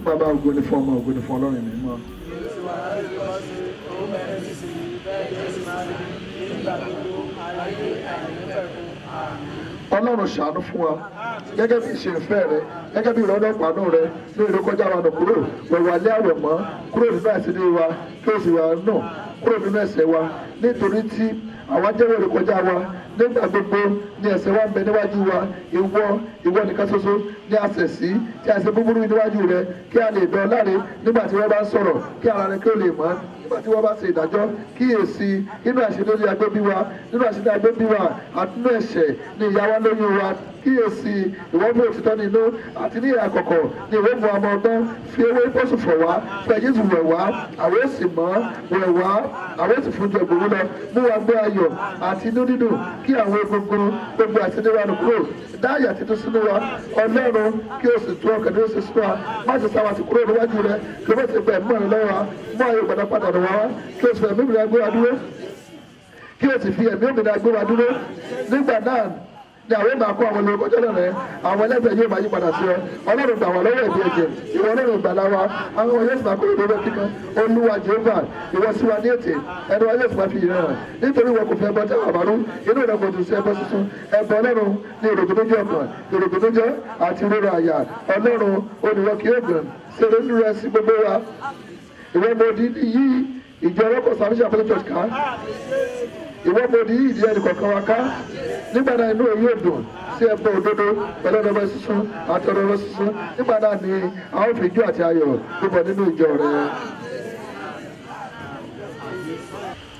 bàbá ògo ni fún ọmọ ògo ni fún Ọlọ́run mímọ́. Ọlọ́run ṣàánú fún wa gẹ́gẹ́ bí ìṣe ìfẹ́ rẹ gẹ́gẹ́ bí ìrọ́dọ̀ pàánù rẹ ní ìrékọjá wa nù kúrò wẹ̀wà lé àwẹ̀ mọ́ kúrò nínú àìsídé wa kí o sì wà nù kúrò nínú ẹ̀ṣẹ̀ wa nítorí tí àwa jẹ́wọ́ ìrékọjá wa nígbà gbogbo ní ẹ̀ṣẹ̀ wa ń bẹ níwájú wa ìwọ nìkan ṣoṣo ní àṣẹ̀ sí tí a ṣe búburú níwájú rẹ kí a lè dán láre nígbà tí wọ́n bá ń sọ̀rọ̀ kí ara rẹ kí o lè mọ́ nígbà tí wọ́n bá ṣe ìdájọ́ kíyèsí inú àṣírí agbébí wa nínú àṣírí agbébí wa àti inú ẹ̀ṣẹ̀ ní ìyá wa lóyún wa kíyèsí ìwọ mú òtítọ́ nínú àti ní ìhàkọ̀kọ̀ ní ìwé mu ọmọ ọgbọ́n fi ewé pọ́sù fọ̀ wá fẹ́ Jésù wẹ̀ wá àwọn èsì mọ́ wẹ̀ wá àwọn èsì fún jẹ̀gbọ̀n lọ mú wa gbé ayọ̀ àti inú dídùn kí àwọn egungun gbogbo àṣírí wa nù kúrò dáyà títún sínú wa Ọlọ́run kí o sì tún ọkàn ní oṣù sínú wa má ṣe sáwà sí kúrò níwájú rẹ kí o bá ti gbẹ̀ mọ́ ẹ lọ́wọ́ wa mú ayé gbọ̀dọ̀ padà wá kí o sì fẹ̀mí òmìnira gbé wa dúró kí o sì fi ẹ̀mí òmìnira gbé wa dúró nígbà náà ní àwọn máa kó àwọn olùkọ́jọ́ náà rẹ̀ àwọn ẹlẹ́sẹ̀ yóò máa yí padà sí ọ Ọlọ́run gbà wá lọ́wọ́ ẹ̀bí ẹ̀jẹ̀ ìwọ Ọlọ́run gbà láwa àwọn yóò sì máa kó ìdúró kíkan Olúwa Jèhófà ìwọ sí wa ní ètè ẹnu wa yóò sì máa fi ìran hàn nítorí wọn kò fẹ́ ẹbọ tẹ́wọ̀ àbárú inú rẹ̀ kò tún sí ẹbọ sísun ẹbọ Ọlọ́run ní ìrògbòdójọ́ ọkàn ìrògbòdójọ́ àti ìrora àyà Ọlọ́run olùwọ́ kí ó gbọ̀n ṣeré nínú rẹ̀ sí gbogbo wa ìwọ mo di yí ìjọ ọlọ́kọ̀ Salvation Apostolic Church ká ìwọ mo di yí ìdí ẹnì kọ̀ọ̀kan wa ká nígbà náà inú èyí ò dùn sí ẹbọ òdodo pẹ̀lú ọ̀dọ́mọ sísun àti ọ̀dọ́mọ sísun nígbà náà ni a ó fi ijó àti ayọ̀ púpọ̀ nínú ìjọ rẹ̀.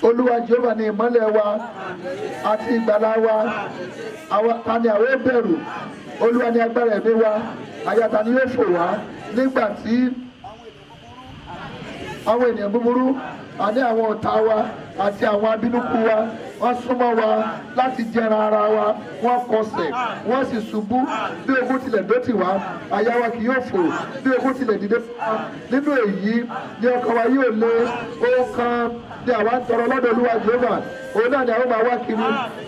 Olúwa Jèhófà ni ìmọ́lẹ̀ wa àti ìgbàlà wa ta ni àwọn bẹ̀rù Olúwa ni agbára ẹ̀mí wa àyà ta ni yóò fò wá nígbà tí àwọn ènìyàn búburú àní àwọn ọ̀tá wa àti àwọn abínúkú wa wọ́n súnmọ́ wa láti jẹran ara wa wọ́n kọsẹ̀ wọ́n sì ṣubú bí ogun tilẹ̀ dótì wá àyà wa kì yóò fò bí ogun tilẹ̀ dìde nínú èyí ni ọkàn wa yóò lé ohun kan ní àwa ń tọrọ lọ́dọ̀ Olúwa Jèhófà òun náà ni àwọn máa wá kiri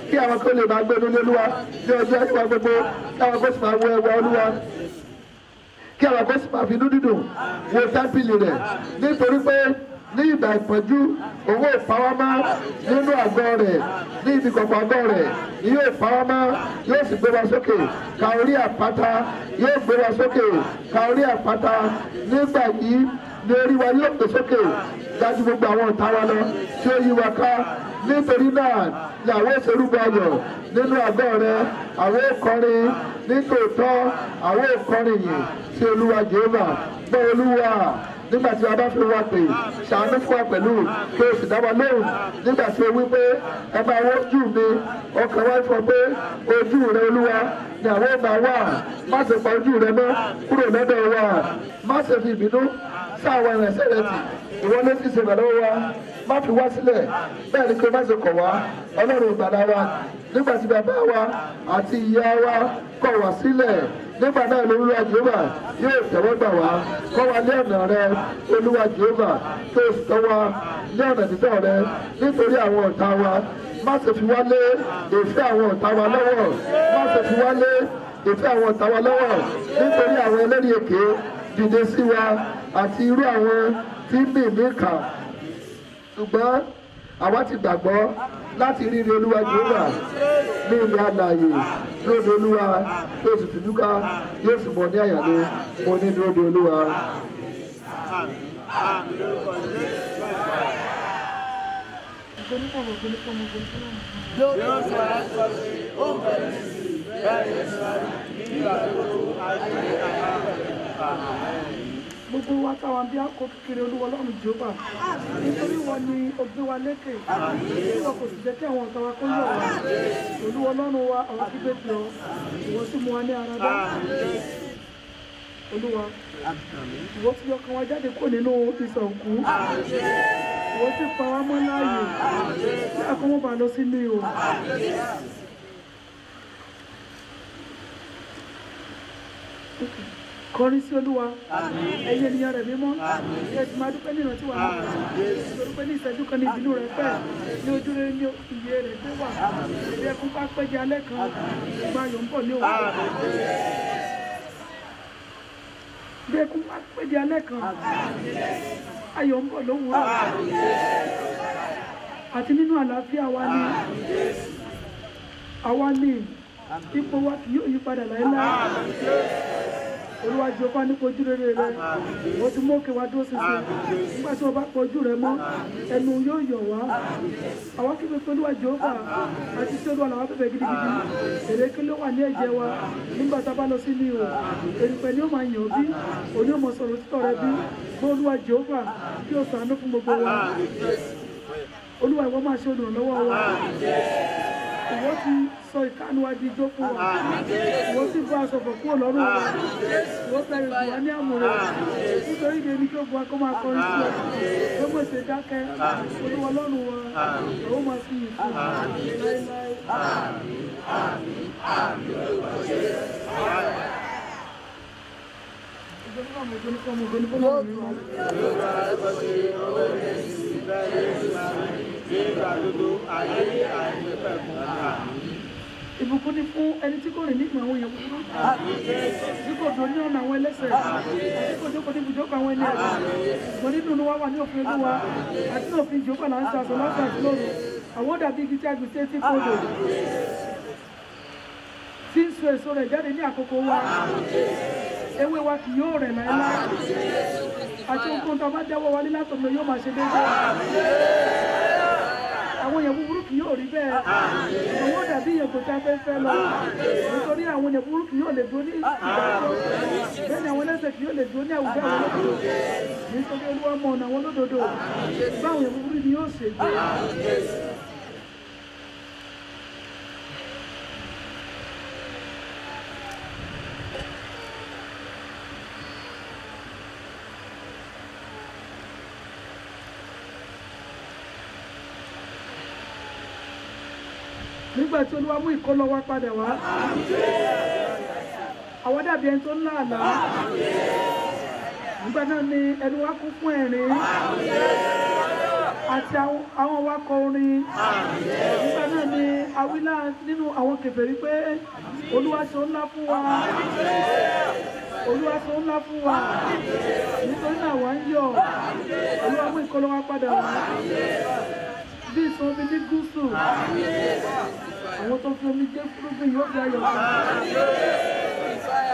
kí àwọn kó lè máa gbé inú Olúwa ní ọjọ́ ìwà gbogbo kí àwọn kó sì máa wọ ẹwà Olúwa kí àwọn kó sì máa fi inú dídùn wo tábìlì rẹ̀ nítorí pé ní ìgbà ìpọ́njú òun ò pawọ́ mọ́ nínú àgọ́ rẹ̀ ní ibi kọ̀ọ̀kan àgọ́ rẹ̀ ni yóò pawọ́ mọ́ yóò sì gbé wa sókè ka orí àpáta yóò gbé wa sókè ka orí àpáta nígbà yìí ni orí wa yóò gbé sókè dájú gbogbo àwọn ọ̀tá wa lọ tí ó yí wa ká nítorí náà ni àwọn òṣèrúgbọ ayọ̀ nínú àgọ́ rẹ̀ àwọn òkọrin nítòótọ́ àwọn òkọrin yìí sí Olúwa Jèhófà gbọ́ Olúwa nígbà tí a bá fi wá pè ṣàánú fún wa pẹ̀lú kí o sì dá wa lóhùn nígbà tí o wí pé ẹ máa wọ ojú mi ọkàn wa fọ pé ojú rẹ Olúwa ni àwọn ọba wà má ṣe pa ojú rẹ mọ́ kúrò lọ́dọ̀ wa má ṣe fi ìbínú sáwọn ìrẹsẹ̀ rẹ tì ìwọ ló ti ṣe ìrànlọ́wọ́ wa má fi wá sílẹ̀ bẹ́ẹ̀ ni kí o má ṣe kọ̀ wá Ọlọ́run ìgbàlà wa nígbà tí bàbá wa àti ìyá wa kọ̀ wá sílẹ̀ nígbà náà Olúwa Jèhófà yóò tẹ́wọ́ gbà wá kọ́ wa ní ọ̀nà rẹ Olúwa Jèhófà tó sì tọ́ wa ní ọ̀nà títọ́ rẹ nítorí àwọn ọ̀tá wa má ṣe fi wá lé ìfẹ́ àwọn ọ̀tá wa lọ́wọ́ má ṣe fi wá lé ìfẹ́ àwọn ọ̀tá wa lọ́wọ́ nítorí àwọn ẹlẹ́rìí èké dìde sí wa àti irú àwọn tí ń bì mí kà ṣùgbọ́n àwa ti gbàgbọ́ láti rí rí Olúwa Jèhófà ní ilẹ̀ alààyè lóde Olúwa tó sì tìdúkà yóò sì mọ̀ ní àyàlé mo ní lóde Olúwa. Gbogbo wa táwọn bí akọ kékeré Olúwa Ọlọ́run Jèhófà nítorí wọn ni ó gbé wa lékè ìwọ kò sì jẹ́ kí àwọn ọ̀tá wa kó yọ̀ wá Olúwa Ọlọ́run wa àwọn tí gbèsè ọ ìwọ tí mú wa ní ara dá Olúwa ìwọ tí ọkàn wa jáde kó nínú ìsọ̀ òkú ìwọ tí pa wá mọ́ láàyè tí a kọ́ mọ́ bá lọ sí ilé o. Kọrin sí Olúwa ẹ̀yin ènìyàn rẹ̀ mímọ́ ẹ sì máa dúpẹ́ ní ìrántí wa nítorí pé ní ìṣẹ́jú kan ní ìbínú rẹ̀ pẹ́ ní ojú rere ní iye rẹ̀ gbé wà bí ẹkún bá péjẹ alẹ́ kan ìgbà ayọ̀ ń bọ̀ ní òwúrọ̀. bí ẹkún wá pé di alẹ́ kan ayọ̀ ń bọ̀ lówùúrọ̀ àti nínú àlàáfíà àwa ní ipò wa kì yóò yí padà láéláé. Olúwa Jèhófà ní ojú rere rẹ wọ́n ti mú òkè wá dúró ṣinṣin nígbà tí wọ́n bá pọ̀ ojú rẹ mọ́ ẹnu yóò yọ̀ wá. Àwa kí pé Olúwa Jèhófà àti sí Olúwa làwọn bẹ̀bẹ̀ gidigidi èrè kí ló wà ní ẹ̀jẹ̀ wa nígbà tá a bá lọ sí ní o èrìpẹ̀ ni ó máa yàn bí òní ò mọ̀ sọ̀rọ̀ títọ̀ rẹ bí fún Olúwa Jèhófà kí o ṣàánú fún gbogbo wa. Olúwa ìwọ máa ṣe olùrànlọ́wọ́ wa. Ìwọ ti sọ ìkánu wa di ijó fún wa. Ìwọ ti bá aṣọ fọ̀ kúrò lọ́rùn wa. Ìwọ fẹ́rẹ̀ bù wá ní àmúrè. Nítorí ìdè ní kí ogun akọ́ máa kọrin sí ọ. Gbogbo ìṣe dákẹ́. Olúwa Ọlọ́run wa. Àwọn máa fi yìn fún láéláé. Ìbùkún ni fún ẹni tí kò rìn nígbà àwọn èèyàn búburú tí kò dùn ní ọ̀nà àwọn ẹlẹ́ṣẹ̀ tí kò jókòó ní ibùjókòó àwọn ẹni ẹ̀sìn ṣùgbọ́n nínú inú wa wà ní òfin Olúwa àti ní òfin Jèhófà là ń ṣe àṣọ lọ́sàn àti lóru. Àwọn dàbí igi tí a gbìn sí etí kodò tí ń so èso rẹ̀ jáde ní àkókò wa. Ewé wa kì yóò rẹ̀ láéláé àti ohunkóhun tó a bá dáwọ́ wálé látọ̀nà yóò máa ṣe déédéé. Àwọn èèyàn búburú kì yóò rí bẹ́ẹ̀. Àwọn dàbí ìyẹ̀kọ̀ tí a fẹ́ lọ. Nítorí àwọn èèyàn búburú kì yóò lè dúró ní ìdájọ́. Bẹ́ẹ̀ ni àwọn ẹlẹ́ṣẹ̀ kì yóò lè dúró ní àwùjọ àwọn olódodo. Nítorí Olúwa mọ ọ̀nà àwọn olódodo. Báwọn èèyàn búburú ni yóò ṣègbè. Nígbà tí Olúwa mú ìkólọ wa padà wá, àwọn dàbí ẹni tó ń lá àlá. Nígbà náà ni ẹnu wa kún fún ẹ̀rín àti àwọn wa kọ orin. Nígbà náà ni awílá nínú àwọn kèfèrí pé Olúwa ṣe ńlá fún wa. Olúwa ṣe ńlá fún wa. Nítorí náà wá ń yọ̀. Olúwa mú ìkólọ wa padà wá. Bí ìsun omi ní gúúsù. Àwọn tó fi omi jẹ́ fúrúgbìn yóò fi ayọ̀ kan.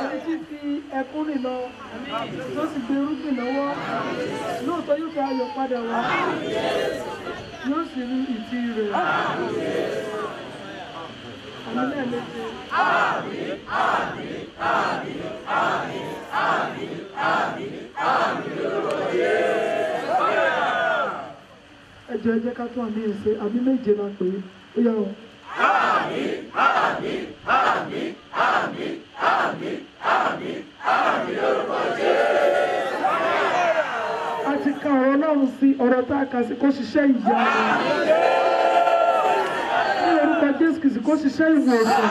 Ẹni tí fi ẹkún rìn lọ tó sì gbé irúgbìn lọ́wọ́ lóòótọ́ yóò fi ayọ̀ padà wá. Yóò sì rí ìtì rẹ̀. Àmín lẹ́ẹ̀mejì. Àmín, àmín, àmín, àmín, àmín, àmín, àmín lórúkọ Jésù. Ẹ jẹ́ ká tún àmì ẹ̀sẹ̀ àmì méje la pè é. Ó yá o. Àmín, àmín, àmín, àmín, àmín, àmín, àmín lórúkọ Jésù. A ti ka ọ̀rọ̀ Ọlọ́run sí ọ̀rọ̀ tá a kà sí kó ṣiṣẹ́ ìyanu. Ní orúkọ Jésù Kristi kó ṣiṣẹ́ ìwòsàn.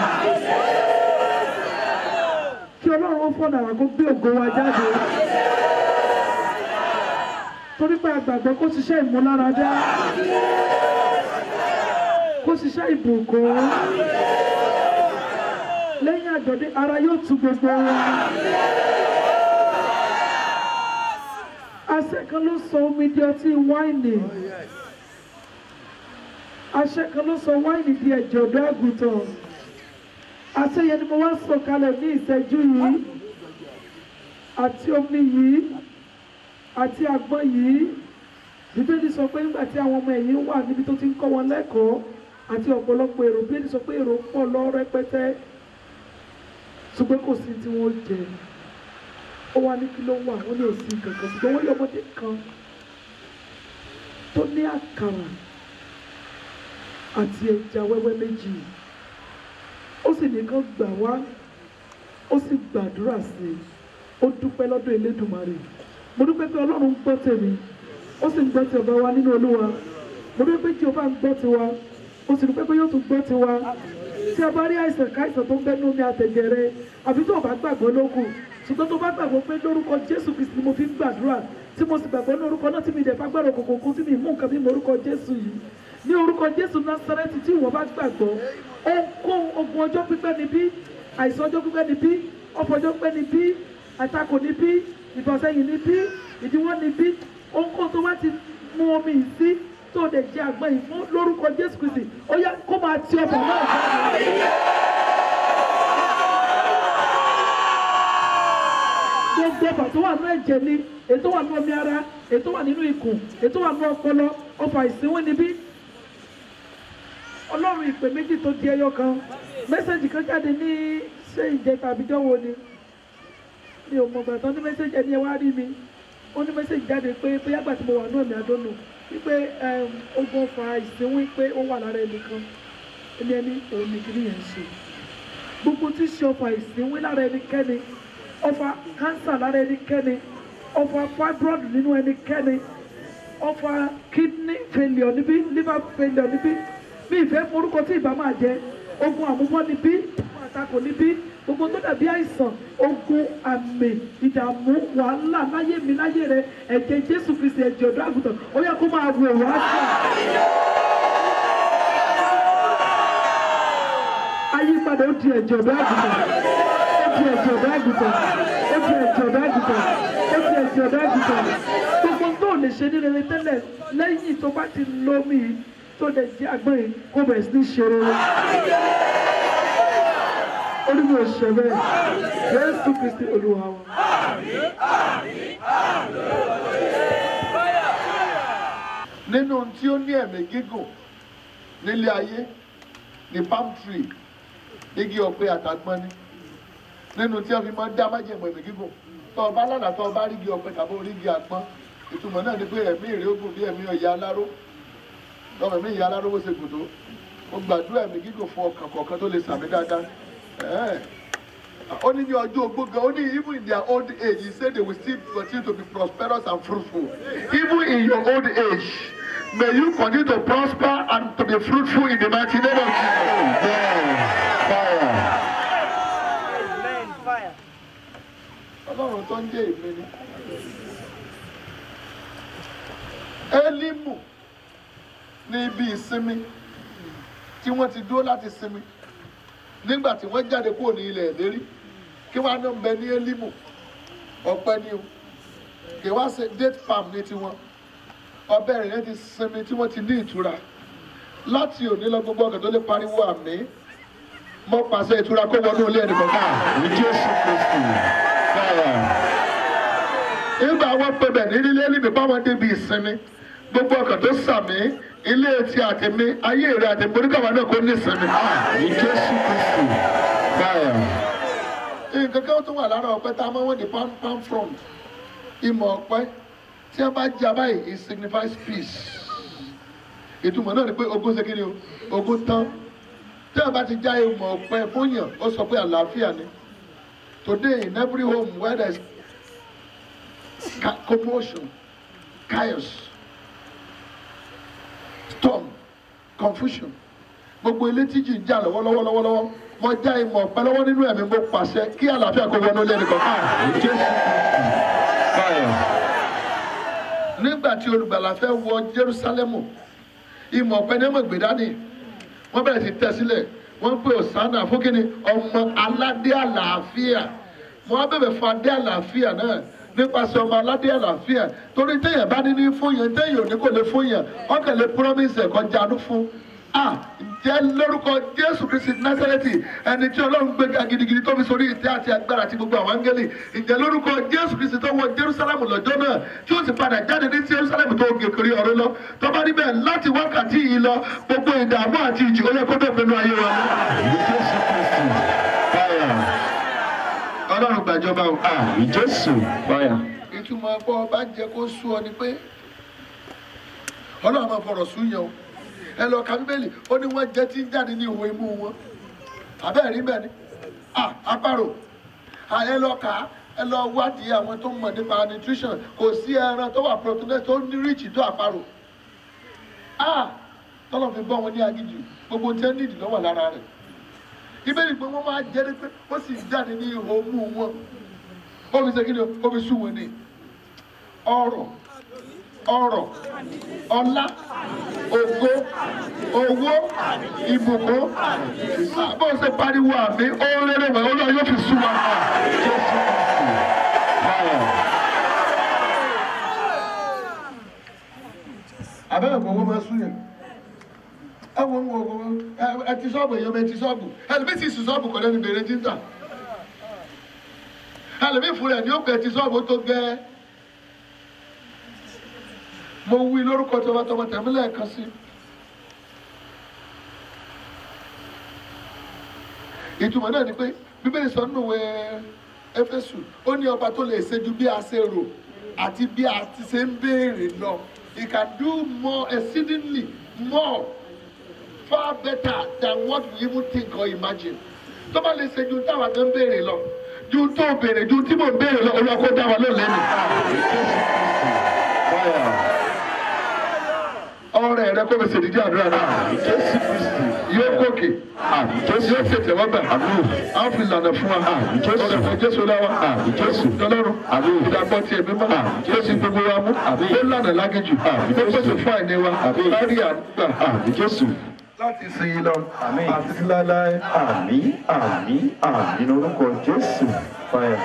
Kí Ọlọ́run ó fọ̀nà àwọn kó gbé ògo wa jáde. Torí pé àgbàgbọ́ kó ṣiṣẹ́ ìmúláradá. Kó ṣiṣẹ́ ìbùkún. Lẹ́yìn àjọ̀dé ara yóò tu gbogbo wa. Àṣẹ kan ló sọ omi di ọtí wáìnì. Àṣẹ kan ló sọ wáìnì di ẹ̀jẹ̀ ọ̀dọ́ àgùntàn. Àṣẹ yẹn ni mo wá sọ kalẹ̀ ní ìṣẹ́jú yìí. Àti omi yìí. Àti àgbọn yìí. Bíbélì sọ pé nígbà tí àwọn ọmọ ẹ̀yìn wà níbi tó ti ń kọ́ wọn lẹ́kọ̀ọ́ àti ọ̀pọ̀lọpọ̀ èrò, Bíbélì sọ pé èrò pọ̀ lọ rẹpẹtẹ ṣùgbọ́n kò sí tí wọ́n jẹ. Ó wá ní kí ló wà wọ́n ní òsì kankan ṣùgbọ́n wọ́n yọ ọmọdé kan tó ní àkàrà àti ẹja wẹ́wẹ́ méjì. Ó sì ní kán gbà wá, ó sì gbàdúrà sí i, ó dúpẹ́ lọ́dọ̀ Elédùmarè. Mo dúpẹ́ pé Ọlọ́run ń gbọ́ tèmi, ó sì ń gbọ́ ti ọba wa nínú Olúwa. Mo dúpẹ́ pé Jèhófà ń gbọ́ tiwa, ó sì dúpẹ́ pé yóò tún gbọ́ tiwa. Tí a bá rí àìsàn káìsàn tó ń bẹ nínú omi àtẹ̀jẹ̀ rẹ, àbí tó o bá gbàgbọ́ lókun, ṣùgbọ́n tó bá gbàgbọ́ pé lórúkọ Jésù Kristi ni mo fi ń gbàdúrà, tí mo sì gbàgbọ́ ní orúkọ náà tí mi dẹ̀ fagbára òkùnkùn kún tí mi mú nǹkan bí mo orúkọ Jésù yìí. Ní orúkọ Jésù Násárẹ́tì tí ìwọ bá gbàgbọ́, ogun ọjọ́ pípẹ́ ni bí, àìsàn ọjọ́ pípẹ́ ni bí, ọ̀fọ̀ ọjọ́ pípẹ́ ni bí, àtakò ni bí, ìbọ̀sẹ̀yìn níbí ìdíwọ́ níbí ohunkóhun tó bá ti mú omi yìí sí tó lè jẹ àgbọn yìí fún lórúkọ Jésù Kristi ó yá kó máa ti ọ̀bọ̀ náà jáde. Gbogbo ọ̀bà tó wà ní ẹ̀jẹ̀ ni ètò wà ní omi ara ètò wà nínú ikùn ètò wà ní ọpọlọ ọfà ìsínwó níbí. Ọlọ́run ìpè méjì tó di ẹyọ kan mẹ́sẹ̀jì kan jáde ní ṣé ìjẹta àbíjọ́wọ́ ni mi ò mọ̀ gbàtọ́ ní mẹ́sẹ̀jì ẹni ẹ wá rí mi ó ní mẹ́sẹ̀jì jáde pé bóyá gbà tí mo wà ní ọ̀mì àdónù wípé ogun ọfà ìsínwó pé ó wà lára ẹnìkan ẹni òun ni kìíní yẹn ń ṣe gbogbo tí ṣe ọfà ìsínwó lára ẹnikẹ́ni ọfà kánsà lára ẹnikẹ́ni ọfà fibroid nínú ẹnikẹ́ni ọfà kidney failure níbí liver failure níbí bí ìfẹ́ forúkọ tí ìbá máa jẹ ogun àmúbọ́ níbí àtakò níbí gbogbo tó dàbí àìsàn ogun àmì ìdààmú wàhálà láyé mi láyé rẹ ẹ̀jẹ̀ Jésù Kristi ẹ̀jẹ̀ ọ̀dọ́ àgùntàn ó yẹ kó máa wò wá sí àyípadà ó di ẹ̀jẹ̀ ọ̀dọ́ àgùntàn ó di ẹ̀jẹ̀ ọ̀dọ́ àgùntàn ó di ẹ̀jẹ̀ ọ̀dọ́ àgùntàn ó di ẹ̀jẹ̀ ọ̀dọ́ àgùntàn gbogbo tó lè ṣe ní rere tẹ́lẹ̀ lẹ́yìn tó bá ti lómi tó lè jẹ́ àgbọn yìí kó bẹ̀rẹ̀ sí ní ṣe rere. Olúwa ò ṣe bẹ́ẹ̀ Jésù Kristi Olúwa wa. Nínú tí ó ní ẹ̀mí gígùn nílé ayé ní palm tree igi ọ̀pẹ àtàgbọn ni nínú tí wọ́n fi máa ń dá májèmọ̀ ẹ̀mí gígùn tó o bá lánàá tó o bá rí igi ọ̀pẹ tàbí orí igi àgbọn ìtumọ̀ náà ni pé ẹ̀mí èrè ogun bí ẹ̀mí ọ̀yà aláró lọ́wọ́ ẹ̀mí ìyá aláró bó ṣe gùn tó o gbàdúrà ẹ̀mí gígùn fún ọkàn kọ̀ọ̀kan tó lè sàmì dáadáa. Only your job, only even in their old age, he said they will still continue to be prosperous and fruitful. Even in your old age, may you continue to prosper and to be fruitful in the mighty name of Jesus. Amen. Fire. Amen. Fire. Ọlọ́run tó ń jẹ́ ìpè ní. Élímù ní ibi ìsinmi tí wọ́n ti dúró láti sinmi. Nígbà tí wọ́n jáde kúrò ní ilẹ̀ ìlérí kí wọ́n á náà bẹ ní Élímù ọ̀pẹ ni o kí wọ́n á ṣe date farm ní tiwọn ọbẹ̀ rẹ̀ yẹn ti sinmi tí wọ́n ti ní ìtura láti òní lọ gbogbo ọkàn tó lè pariwo àmì mo pàṣẹ ìtura kó wọnú ilé ẹnì kọ̀ọ̀kan ní Jésù Kristi fire. Nígbà wọn pe bẹ̀ ní ilé Élímù báwọn débi ìsinmi gbogbo ọkàn tó sàmì ilé etí àtẹ̀mí ayé rẹ̀ àtẹ̀mí oníkàwá náà kò ní ìsinmi ní Jésù Kristi fire. Nǹkan kan tó wà lára ọ̀pẹ tá a máa wọ́n di palm frond ìmọ̀ ọ̀pẹ tí a bá jà báyìí it signifies peace. Ìtumọ̀ náà ni pé ogun ṣe kí ni o ogun tán tí a bá ti já ìmọ̀ ọ̀pẹ fún yàn ó sọ pé àlàáfíà ni. Today in every home where there is commotion, chaos, storm, confusion, gbogbo ilé tíjì ń jà lọ́wọ́lọ́wọ́ mo já ìmọ̀ ọ̀pẹ lọ́wọ́ nínú ẹ̀mí mo pàṣẹ kí àlàáfíà kó wọnú ilé nìkan Jésù báyọ̀. Nígbà tí olùgbàlà fẹ́ wọ Jerúsálẹ́mù ìmọ̀ ọ̀pẹ ní ẹ̀mọ̀ gbèdání wọ́n bẹ̀rẹ̀ sí tẹ̀ sílẹ̀ wọ́n pè Hòsánà fún kíni ọmọ aládé àlàáfíà wọ́n á bẹ̀bẹ̀ fún adé àlàáfíà náà nípasẹ̀ ọmọ aládé àlàáfíà torí téèyàn bá ní fún yẹn téèyàn ò ní kò lè fún yẹn ọkàn lè promise ẹ̀kọ́ jáde fún jẹ́ lórúkọ Jésù Kristi Násárẹ́tì ẹni tí Ọlọ́run gbéga gidigidi tó fi sórí ìtẹ́ àti agbára àti gbogbo àwọn áńgẹ́lì ìjẹ́ lórúkọ Jésù Kristi tó wọ Jerúsálẹ́mù lọ́jọ́ náà tí ó sì padà jáde ní Jerúsálẹ́mù tó gé kiri ọ̀run lọ tó bá rí bẹ́ẹ̀ láti wákàtí yìí lọ gbogbo ìdààmú àti ìjì ó yẹ kó dópin nínú ayé wa Jésù Kristi fáyà Ọlọ́run gbàjọba Jésù fáyà. Ìtumọ̀ ẹ̀kọ́ ọba jẹ́ kó sú ọ ni pé Ọlọ́run máa fọ̀rọ̀ sú yẹn o ẹ lọ ka Bíbélì ó ní wọ́n jẹ́ tí ń jáde ní ìwé imú wọn àbẹ́ẹ̀ rí bẹ́ẹ̀ ni àparò ẹ lọ kà á ẹ lọ wádìí àwọn tó mọ̀ nípa nutrition kò sí ẹran tó wà protein tó ní rich tó àparò tọ́lọ̀ fi bọ́ wọn ní agídí gbogbo tí wọ́n nídìí lọ́wọ́ lára rẹ̀ Bíbélì pé wọ́n máa jẹ́ pé ó sì jáde ní ihò imú wọn ó fi ṣe kí ni ó fi sú wọn ní ọrọ̀ ọlá ògo owó ìbùkún bó ṣe pariwo àmì ó rere wẹ̀ ó lọ yóò fi sú wa Jésù Kristi. ẹ ti sọ́ọ̀bù èèyàn ẹ ti sọ́ọ̀bù ẹlòmíì ti sùn sọ́ọ̀bù kọ́lẹ́ ní bèrè jíńtà ẹlòmíì fúnra ẹ̀ ní òkè ti sọ́ọ̀bù tó gẹ́ mo wí lórúkọ tọmọtọmọ tẹ̀mí lẹ́ẹ̀kan sí. ìtumọ̀ náà ni pé bíbélì sọ nínú ìwé Éfésù ó ní ọba tó lè ṣe ju bí a ṣe rò àti bí a ti ṣe ń béèrè lọ. He can do more exceedingly more far better than what we even think or imagine. Tó bá lè ṣe ju táwa gan béèrè lọ ju tó béèrè ju tí mò ń béèrè lọ Olúwa kó dá wa lónìí lẹ́nu. Ọrẹ rẹ kó lè ṣèdíjí àdúrà náà Jésù Kristi yóò gòkè Jésù yóò ṣètò ẹwọ́ bẹ̀ á fi lànà fún wa ọ̀rẹ́ fún Jésù láwa Jésù tọ́lọ́run ìdàpọ̀ tí ẹ̀mí mọ́ Jésù gbogbo wa mú ó lànà lágéjù ó pèsè fún àìní wa lárí àdúgbà Jésù láti sin yín lọ àti láéláé. Àmín, àmín, àmín lórúkọ Jésù. Fire.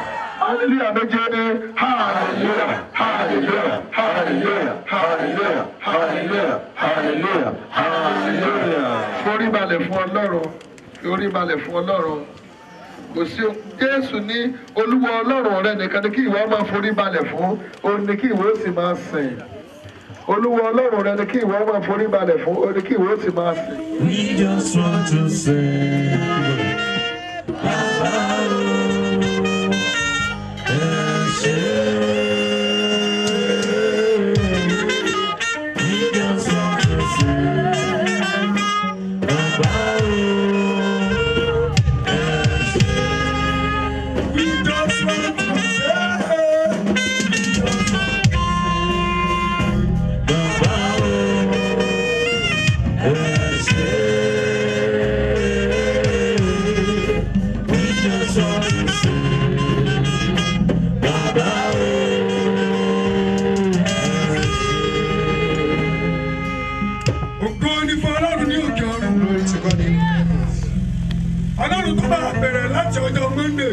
Hallelujah, méje hallelujah, hallelujah, hallelujah, hallelujah, hallelujah, hallelujah, hallelujah. Forí balẹ̀ fún Ọlọ́run, forí balẹ̀ fún Ọlọ́run. Kò sí Jésù ní Olúwa Ọlọ́run rẹ nìkan ni kí ìwọ máa forí balẹ̀ fún, òun ni kí ìwọ sì máa sìn. Olúwa Ọlọ́run rẹ ni kí ìwọ máa forí balẹ̀ fún, òun ni kí ìwọ sì máa sìn. We just want to say,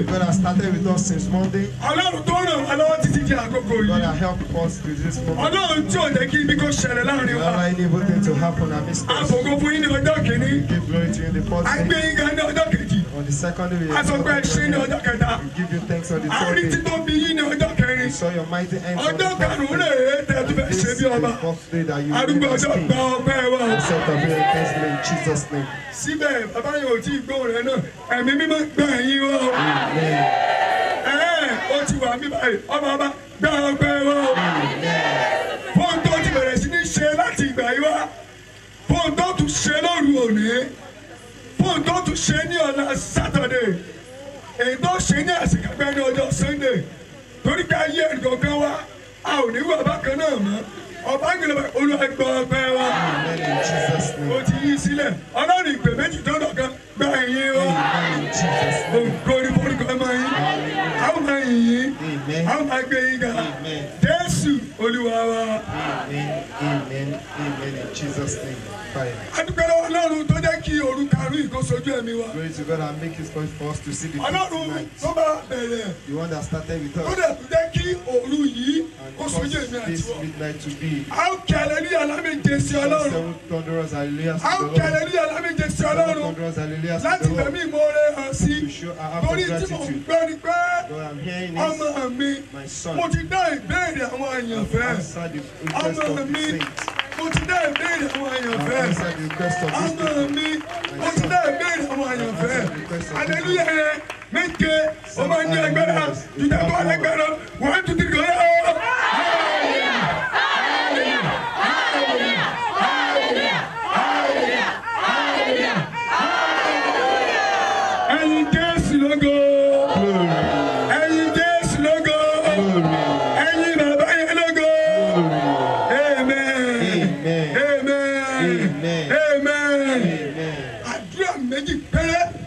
God has started with us since Monday. God has helped us to this moment. Don't allow any evil thing to happen amidst us. We give glory to you in the first day. On the second day, we give you thanks on the third day. We saw your mighty hands on the this is the fourth day that you will be king. Accept our prayer and thanksgiving in Jesus' name. Saturday. And those seniors can go Sunday. Don't get here and go out. You are back on them. Or back in the Olympic Amen in Jesus' name. What you see there? I don't need to mention Donaka by you. Amen in Jesus' name. Go to my how many? How am I going? Yes, Oluwa. Amen. Amen. Amen in Jesus' name. Fire. Glory to God and make His voice for us to see the tonight. You want that started with us. And cause this midnight to be. Seven thunderous hallelujahs to the Lord. Thunderous hallelujahs to the Lord. To show our act of gratitude. God, I'm hearing this. My son. I've answered the request of the saints.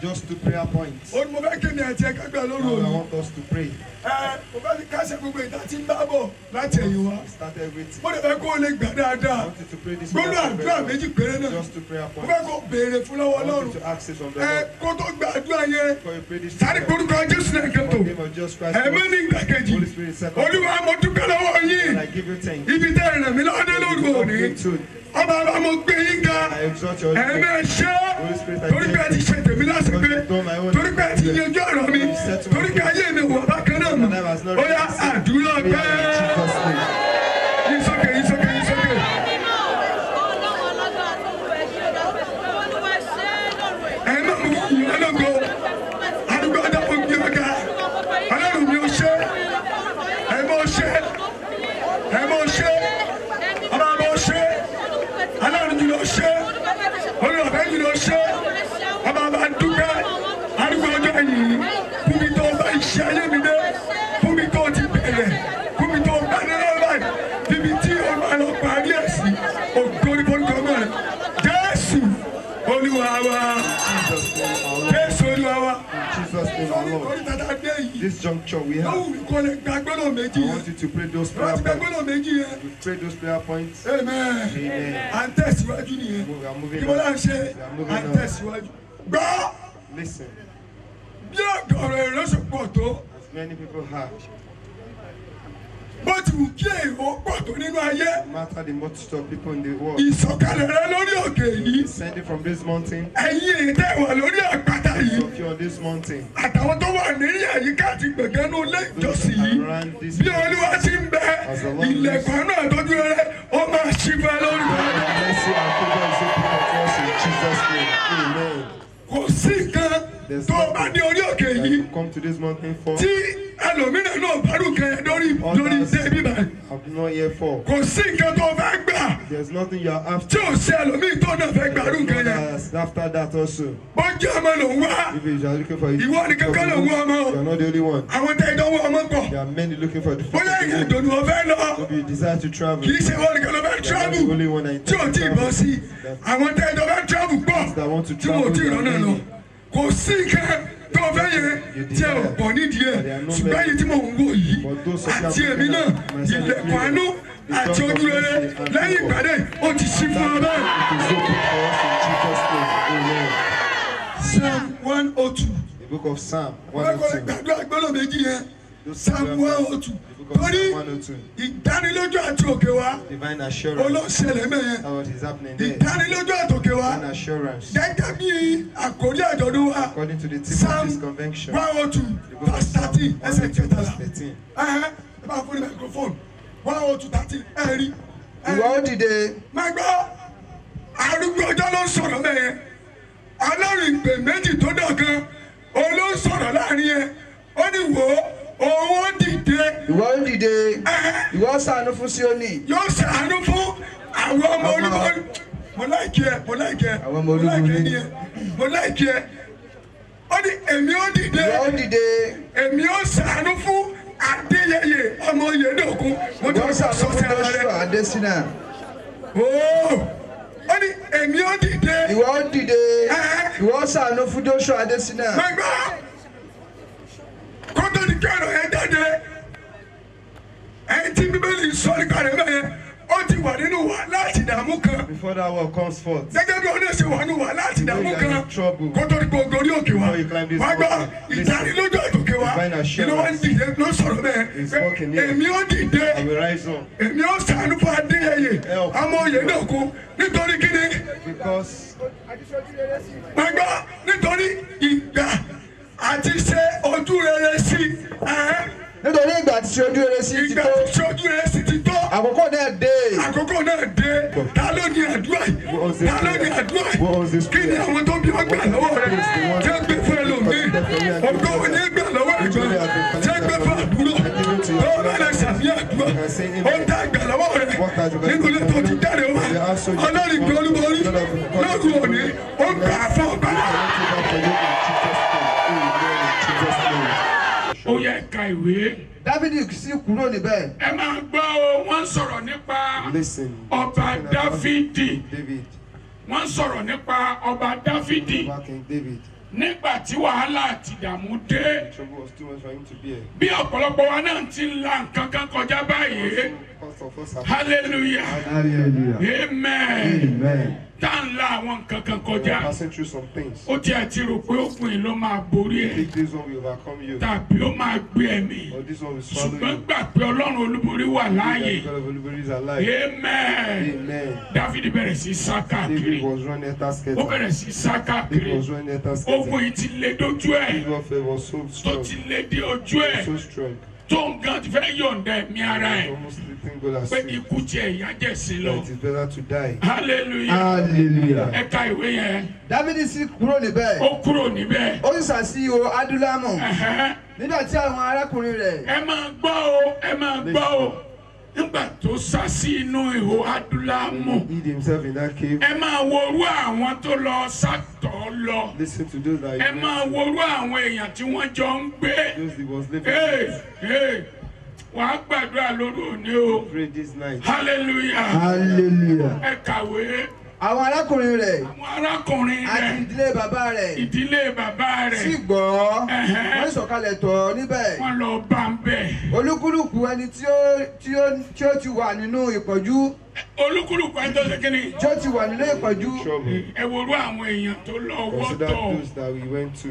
Just 2 prayer points. Now I want us to pray. Start everything. I wanted to pray this prayer. Just 2 prayer points. I wanted to ask it from the Lord. Before you pray this prayer, in the name of Jesus Christ, Holy Spirit, second. And I give you thanks. ọba bá mo gbé yín ga ẹ̀mẹ́ ṣe torí pé ẹ ti ṣe tèmi lásìkò torí pé ẹ ti yanjú ọ̀rọ̀ mi torí pé ayé mi wà bákan náà mọ̀ ó yá àdúrà bẹ́ẹ̀ yín sókè yín sókè yín sókè. ẹ̀mẹ́ mo yìn ọ́ lógo àdúgbò ọ̀dọ́ mo gbé ọ̀gá ọlọ́run mi ò ṣe ẹ̀mẹ́ ò ṣe ẹ̀mẹ́ ò ṣe ọba mi ò ṣe ọlọ́run mi ò ṣe olùwàbẹ́ mi ò ṣe ọba bá dúpẹ́ àdúgbò ọjọ́ yìí fún mi tó bá iṣẹ́ ayé mi dé fún mi tó ti bẹ̀rẹ̀ fún mi tó bá dé lọ́wọ́ báyìí níbi tí o máa lọ parí ẹ̀ sí ògo ní forúkọ ọmọ rẹ̀ Jésù Olúwa wa Jésù Olúwa wa. This juncture we have. I want you to pray those prayer points. You pray those prayer points. Amen. Amen. We are moving on. Listen. As many people have. Bó ti wù kí èrò pọ̀ tó nínú ayé. No matter the multitude of people in the world. Ìsọ̀kalẹ̀ rẹ lórí òkè yìí. Descending from this mountain. Ẹ̀yin èdè wà lórí àpáta yìí. Of you on this mountain. Àtàwọn tó wà ní àyíká àti gbẹ̀gẹ́nu ilé ìjọsìn yìí. Bí Olúwa ti ń bẹ, ilẹ̀kùn àánú àtọ́jú rẹ, ó máa ṣí fẹ́ lórí. Kò sí nǹkan tó bá dé orí òkè yìí. Come to this mountain for. Tí ẹlòmíràn náà bá rú kẹyẹ lórí débi báyìí. Kò sí nǹkan tó fẹ́ gbà. There's nothing you are after. Tí ò sí ẹlòmíràn tó náà fẹ́ gbà rú kẹyẹ. After that also. Bọ́jú ọmọ ló ń wá. If you are looking for it. Ìwọ ni kankan ló ń wá ọmọ. You are not the only one. Àwọn tẹ ìdánwò ọmọ pọ̀. There are many looking for the fruit. Bóyá ìrìn àjò ni wọ́n fẹ́ lọ. If you desire to travel. Kì í ṣe wọ́n nìkan ló fẹ́ travel. Tí ò tí ì bọ́ sí. Àwọn tẹ ìdánwò fẹ́ travel pọ̀. Tí wọ́n ò tí ì rán náà lọ. Kò sí nǹkan tó fẹ́ yẹ tí ẹ ò bọ̀ nídìí ẹ̀ ṣùgbọ́n èyí tí mò ń wò yìí àti èmi náà ilẹ̀kùn àánú àti ojú rere lẹ́yìn ìpàdé ó ti ṣí fún ọ bẹ́ẹ̀. Psalm 102. The book of Psalm Wọ́n kọ́ gbàdúrà gbọ́dọ̀ méjì yẹn. Psalm 102. Torí ìdánilójú àti òkè wa olóṣèlè mẹ́yẹn ìdánilójú àti òkè wa gẹ́gẹ́ bí àkórí àjọ̀dún wa Psalm 102 verse 13 ẹsẹ̀ kẹtàlá ẹ bá fún ní microphone 102 13 ẹ rí. Ìwọ ó dìde. Máa gbọ́ arúgbó ọjọ́ ló ń sọ̀rọ̀ mẹ́yẹn ọlọ́run ìpè méjì tó dọ̀kan olóńsọ̀rọ̀ láàrin yẹn ó ní wò ó. Owó dìde. Ìwọ ó dìde. Ìwọ ṣàánú fún Síónì. Yóò ṣàánú fún àwọn ọmọ olúborí. Mo láìkí ẹ, mo láìkí ẹ. Àwọn ọmọ olúborí. Mo láìkí ẹ. Ó ní èmi ó dìde. Ìwọ ó dìde. Èmi ó ṣàánú fún Adéyẹyè ọmọ Oyèdókun. Ìwọ ṣàánú fún Joshua Adésínà. Ó ní èmi ó dìde. Ìwọ ó dìde. Ìwọ ṣàánú fún Joshua Adésínà. Kótó ní kẹ́rọ̀ ẹ jáde ẹni tí Bíbélì sọ nípa rẹ̀ bẹ́ẹ̀ ó ti wà nínú wàhálà àti ìdààmú kan. Before that word comes forth. Gẹ́gẹ́ bí ọdún ṣe wà nínú wàhálà àti ìdààmú kan kótó ní gbogbo orí òkè wa wá gbọ́ ìdánilójú àtòkè wa inú wa ń dìde ló sọ̀rọ̀ bẹ́ẹ̀ èmi ó dìde èmi ó ṣàánú fún Adéyẹyè ọmọ Oyèdókun nítorí kíni. Wá gbọ́ nítorí ìgbà àti ṣe ojú rere sí. Nítorí ìgbà àti ṣe ojú rere sí ti tó. Ìgbà àti ṣe ojú rere sí ti tó. Àkókò náà dé. Àkókò náà dé. Ta ló ní àdúrà yìí? Ta ló ní àdúrà yìí? Kí ni àwọn tó bí ọgbà lọ́wọ́ rẹ̀? Tí wọ́n gbé fún ẹlòmíì. Ògo ò ní gbà lọ́wọ́ ẹ̀gbọ́n. Tí wọ́n gbé fún àbúrò. Tó bá lè ṣàfihàn àdúrà. Ó ń dá gbà lọ́wọ́ rẹ̀. Nínú ilé tó ti jáde wá. Ọlọ́rin gbé olúborí. Lọ́dún òní. Ó gbà fún ọgbà. Ó yẹ ká ìwé. Dáfídì sì kúrò níbẹ̀. Ẹ máa gbọ́ o, wọ́n sọ̀rọ̀ nípa ọba Dáfídì. Wọ́n sọ̀rọ̀ nípa ọba Dáfídì. Nígbà tí wàhálà àti ìdààmú dé. Bí ọ̀pọ̀lọpọ̀ wa náà ti ń la nǹkan kan kọjá báyìí. Hallelujah. Amen. tá ń la àwọn nǹkan kan We are kọjá passing through some things. ó tiẹ̀ ti rò pé òpin ló máa borí ẹ̀ Think this one will overcome you. tàbí ó máa gbé ẹ̀mí Or this one will swallow ṣùgbọ́n you. gbà pé ọlọ́run olúborí wà láàyè God of Olubori is alive. amen Amen. Dáfídì bẹ̀rẹ̀ sí sá káàkiri David was running after ó scatter. bẹ̀rẹ̀ sí sá káàkiri David was running after ogun scatter. yìí ti lé dójú ẹ̀ His warfare was so tó strong. ti lé dé ojú ẹ̀ So strong. tó nǹkan ti fẹ́ yọ̀ǹda ẹ̀mí ara ẹ̀ Almost the thing God has pé seen. ikú tiẹ̀ ìyá jẹ̀ sí lọ That it is better to die. hallelujah hallelujah. ẹ ka ìwé yẹn Dáfídì sì kúrò níbẹ̀ ó kúrò níbẹ̀ ó sì sá sí ihò Adúlámù ẹ̀hẹ́. nígbà tí àwọn arákùnrin rẹ̀ ẹ máa gbọ́ o ẹ máa gbọ́ o nígbà tó sá sí inú ihò Adúlámù Hid himself in that cave. ẹ máa worú àwọn tó lọ sátọ̀ lọ Listen to those that ẹ máa worú àwọn èèyàn tí wọ́n jọ ń gbé those that was living. wàá gbàdúrà lórí òní o Pray this night. hallelujah hallelujah. ẹ kàwé àwọn arákùnrin rẹ̀ àwọn arákùnrin àti rẹ̀ ìdílé bàbá rẹ̀ ìdílé bàbá sì rẹ̀ gbọ́ Ẹ̀hẹ́. wọ́n sọ̀kalẹ̀ tọ̀ ọ́ níbẹ̀ wọ́n lọ bá ń bẹ̀. olúkúlùkù ẹni tí ó ti wà nínú ìpọ́njú olúkúlùkù ẹni tó ṣe kí ni tí ó ti wà nínú ìpọ́njú Trouble. ẹ worú àwọn èèyàn tó lọ Consider wọ́tọ̀ those that we went to.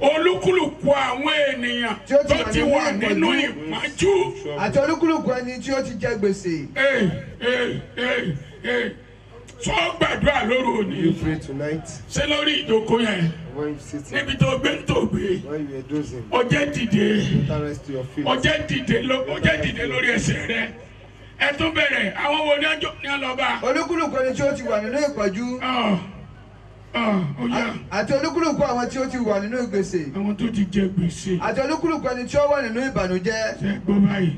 olúkúlùkù àwọn ènìyàn Tí ó ti tó wà ti nínú wà nínú ìpọ́njú. ìpọ́njú. àti olúkúlùkù ẹni tí ó ti jẹ gbèsè sọ gbàdúrà lóru òní You pray tonight ṣé lórí ìjókòó yẹn when you sit here, níbi tó gbé tó gbé when you are dozing. ọjẹ́ dìde Rest to your feet. ọjẹ́ dìde lórí ẹsẹ̀ rẹ ẹ tún bẹ̀rẹ̀ àwọn wo ni ọjọ́ ní ọlọ́ba. olúkúlùkù ẹni tí ó ti wà nínú ìpọ́njú ọ̀ya àti olúkúlùkù àwọn tí ó ti wà nínú gbèsè àwọn tó ti jẹ gbèsè àti olúkúlùkù ẹni tí ó wà nínú ìbànújẹ́ ṣe gbọ́ báyìí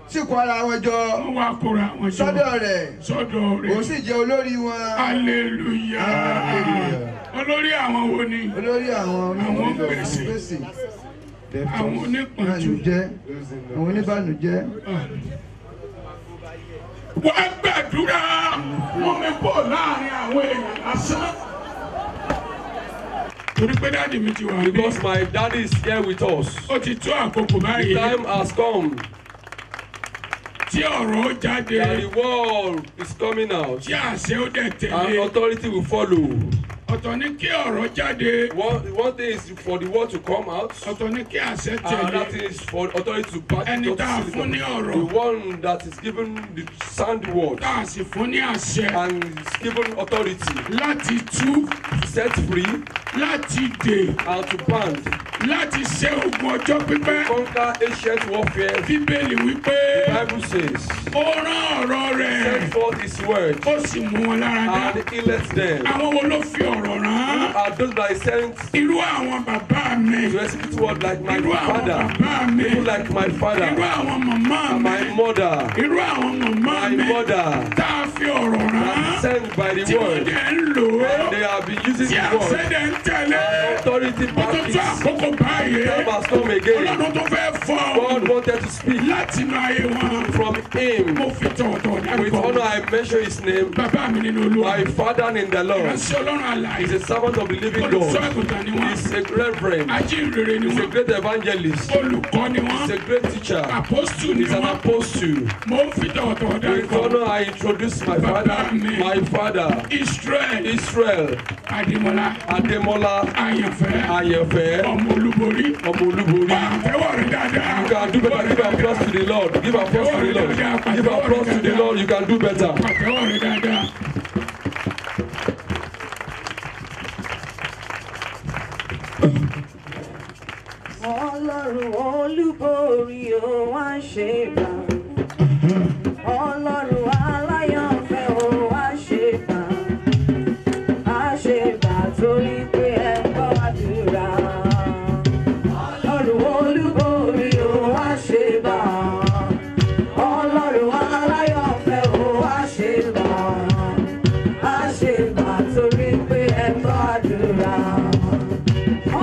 sì kó ara wọn jọ wọ́n wá kóra àwọn jọ sọ́dọ̀ rẹ̀ sọ́dọ̀ òun rẹ̀ sì jẹ́ olórí wọn hallelujah olórí àwọn wo ni olórí àwọn Àwọn gbèsè. gbèsè àwọn onípọ̀jù ìbànújẹ́ àwọn oníbànújẹ́. wọ́n á gbàdúrà wọ́n mi bọ̀ láàrin àwọn èèyàn lásán torí pé dáàdì mi ti wà ní Because my daddy is here with us. ó ti tó àkókò The báyìí time has come. tí ọ̀rọ̀ ó jáde That the word is coming out. tí àṣẹ ó dẹ̀ And tẹ̀lé authority will follow. ọ̀tọ̀ ní kí ọ̀rọ̀ jáde One thing is for the word to come out. ọ̀tọ̀ ní kí àṣẹ And tẹ̀lé that is for authority to back ẹni it up tá a to fún ní the ọ̀rọ̀ one that is given the sound word tá a sì fún ní àṣẹ and is given authority láti tú to set free láti dè and to band, láti ṣe ogun ọjọ́ pípẹ́ conquer ancient warfare. bíbélì wípé The Bible says, ó rán ọ̀rọ̀ rẹ̀ send forth his word ó sì mú wọn lára dá and he let them. àwọn wo ló fi ọ̀rọ̀ rán Are those that is sent irú àwọn bàbá mi to execute word like my irú àwọn father, bàbá mi people like my irú father, àwọn màmá and mi my mother, irú àwọn màmá my mi mother, tá a fi ọ̀rọ̀ rán that sent by tí the wọ́n word, dẹ̀ ń lò ó and they have been using tí the word. àṣẹ́dẹ̀ ń tẹ̀lé Authority ó tó back tó it. àkókò báyìí Time has come again. ọlọ́run tó fẹ́ fọ́ God wanted to speak láti inú ayé wọn from him. mo fi tọ̀wọ̀tọ̀wọ̀ With dárúkọ honor, I mention his name. bàbá mi nínú olúwa My father in the Lord. ìránṣẹ́ ọlọ́run àlàyé He's a servant of the living olùṣọ́ God. àgùntàn ni wọ́n He's a reverend. ajínrere ni He's a wọ́n great evangelist. olùkọ́ ni wọ́n He's a great teacher. apostol ni He's an wọ́n apostle. mo ń fi tọ̀wọ̀tọ̀wọ̀ With dárúkọ honor, I introduce my father. My father, Israel Adémọ́lá Ademola àyànfẹ́ Ayefe ọmọ olúborí Omolubori. àtẹ́wọ̀ rẹ̀ dáadáa You can do better. Give applause to the Lord. Give applause to the Lord. Give applause to the Lord. You can do better. àtẹ́wọ̀ rẹ̀ dáadáa. Ọlọ́run olúborí ó wá ṣe bá. Ọlọ́run aláyọ̀fẹ́ ó wá ṣe bá. Á ṣe bá torí pé ẹ gbọ́ àdúrà. Ọlọ́run olúborí ó wá ṣe bá. Ọlọ́run aláyọ̀fẹ́ ó wá ṣe bá. Á ṣe bá torí pé ẹ gbọ́ àdúrà.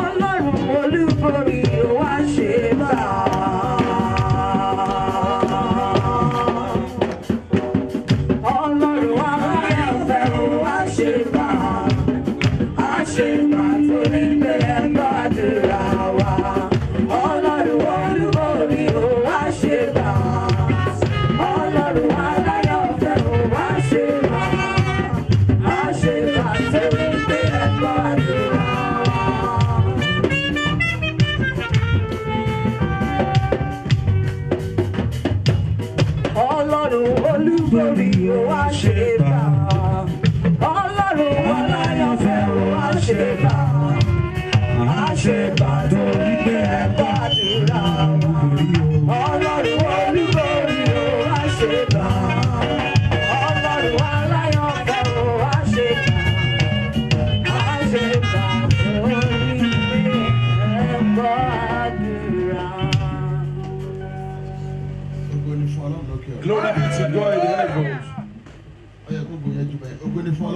Ọlọ́run olúborí ó wá ṣe bá. Ọlọ́run aláyọ̀fẹ́ ó wá ṣe bá. Á ṣe bá torí pé ẹ gbọ́ àdúrà wa. Ọlọ́run olúborí ó wá ṣe bá. Ọlọ́run aláyọ̀fẹ́ ó wá ṣe bá. Á ṣe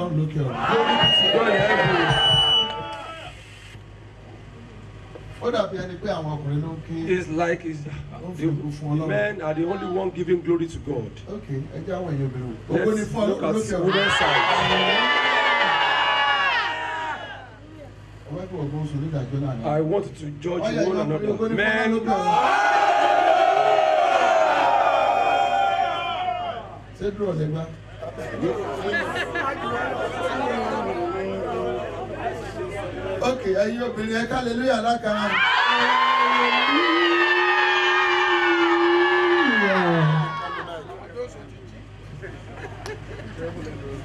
ọlọ́run lókè ọ̀run. God in heaven. Ó dàbí ẹni pé àwọn ọkùnrin ló ń ké. It's like the men are the only one giving glory to God. Okay, ẹ jẹ́ àwọn èèyàn obìnrin. Let's Ògo ni fún look ọlọ́run at lókè ọ̀run. women's side. Ọwọ́ ẹ̀kọ́ ọgbọ́n oṣù nídàájọ́ náà ni. I want to judge one another. Men. Ṣé dúró lè gbá? Okay, ẹ̀yin obìnrin ẹ ká hallelujah lákàá.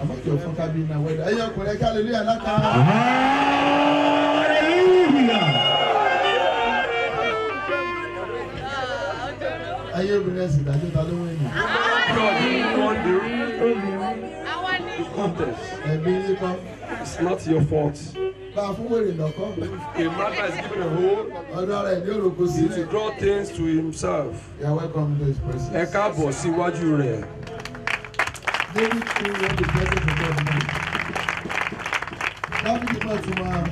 Àmọ́jọ fún kábínà wẹ́dà. Ẹ̀yin ọkùnrin ẹ ká hallelujah lákàá. Ẹ̀yin obìnrin ẹ sì dájọ́ ta ló wẹ̀ nù. God won the contest. Ẹ̀bí yín kọ́. It's not your fault. Bá a fún wèrè lọ́kọ́. A man that is given a hole, Ọdún ara ẹ̀ ní òròkó sí. to draw things to himself. You are welcome to his presence. Ẹ káàbọ̀ síwájú rẹ̀. David knew what the presence of God meant. Dábìdì máa tún máa.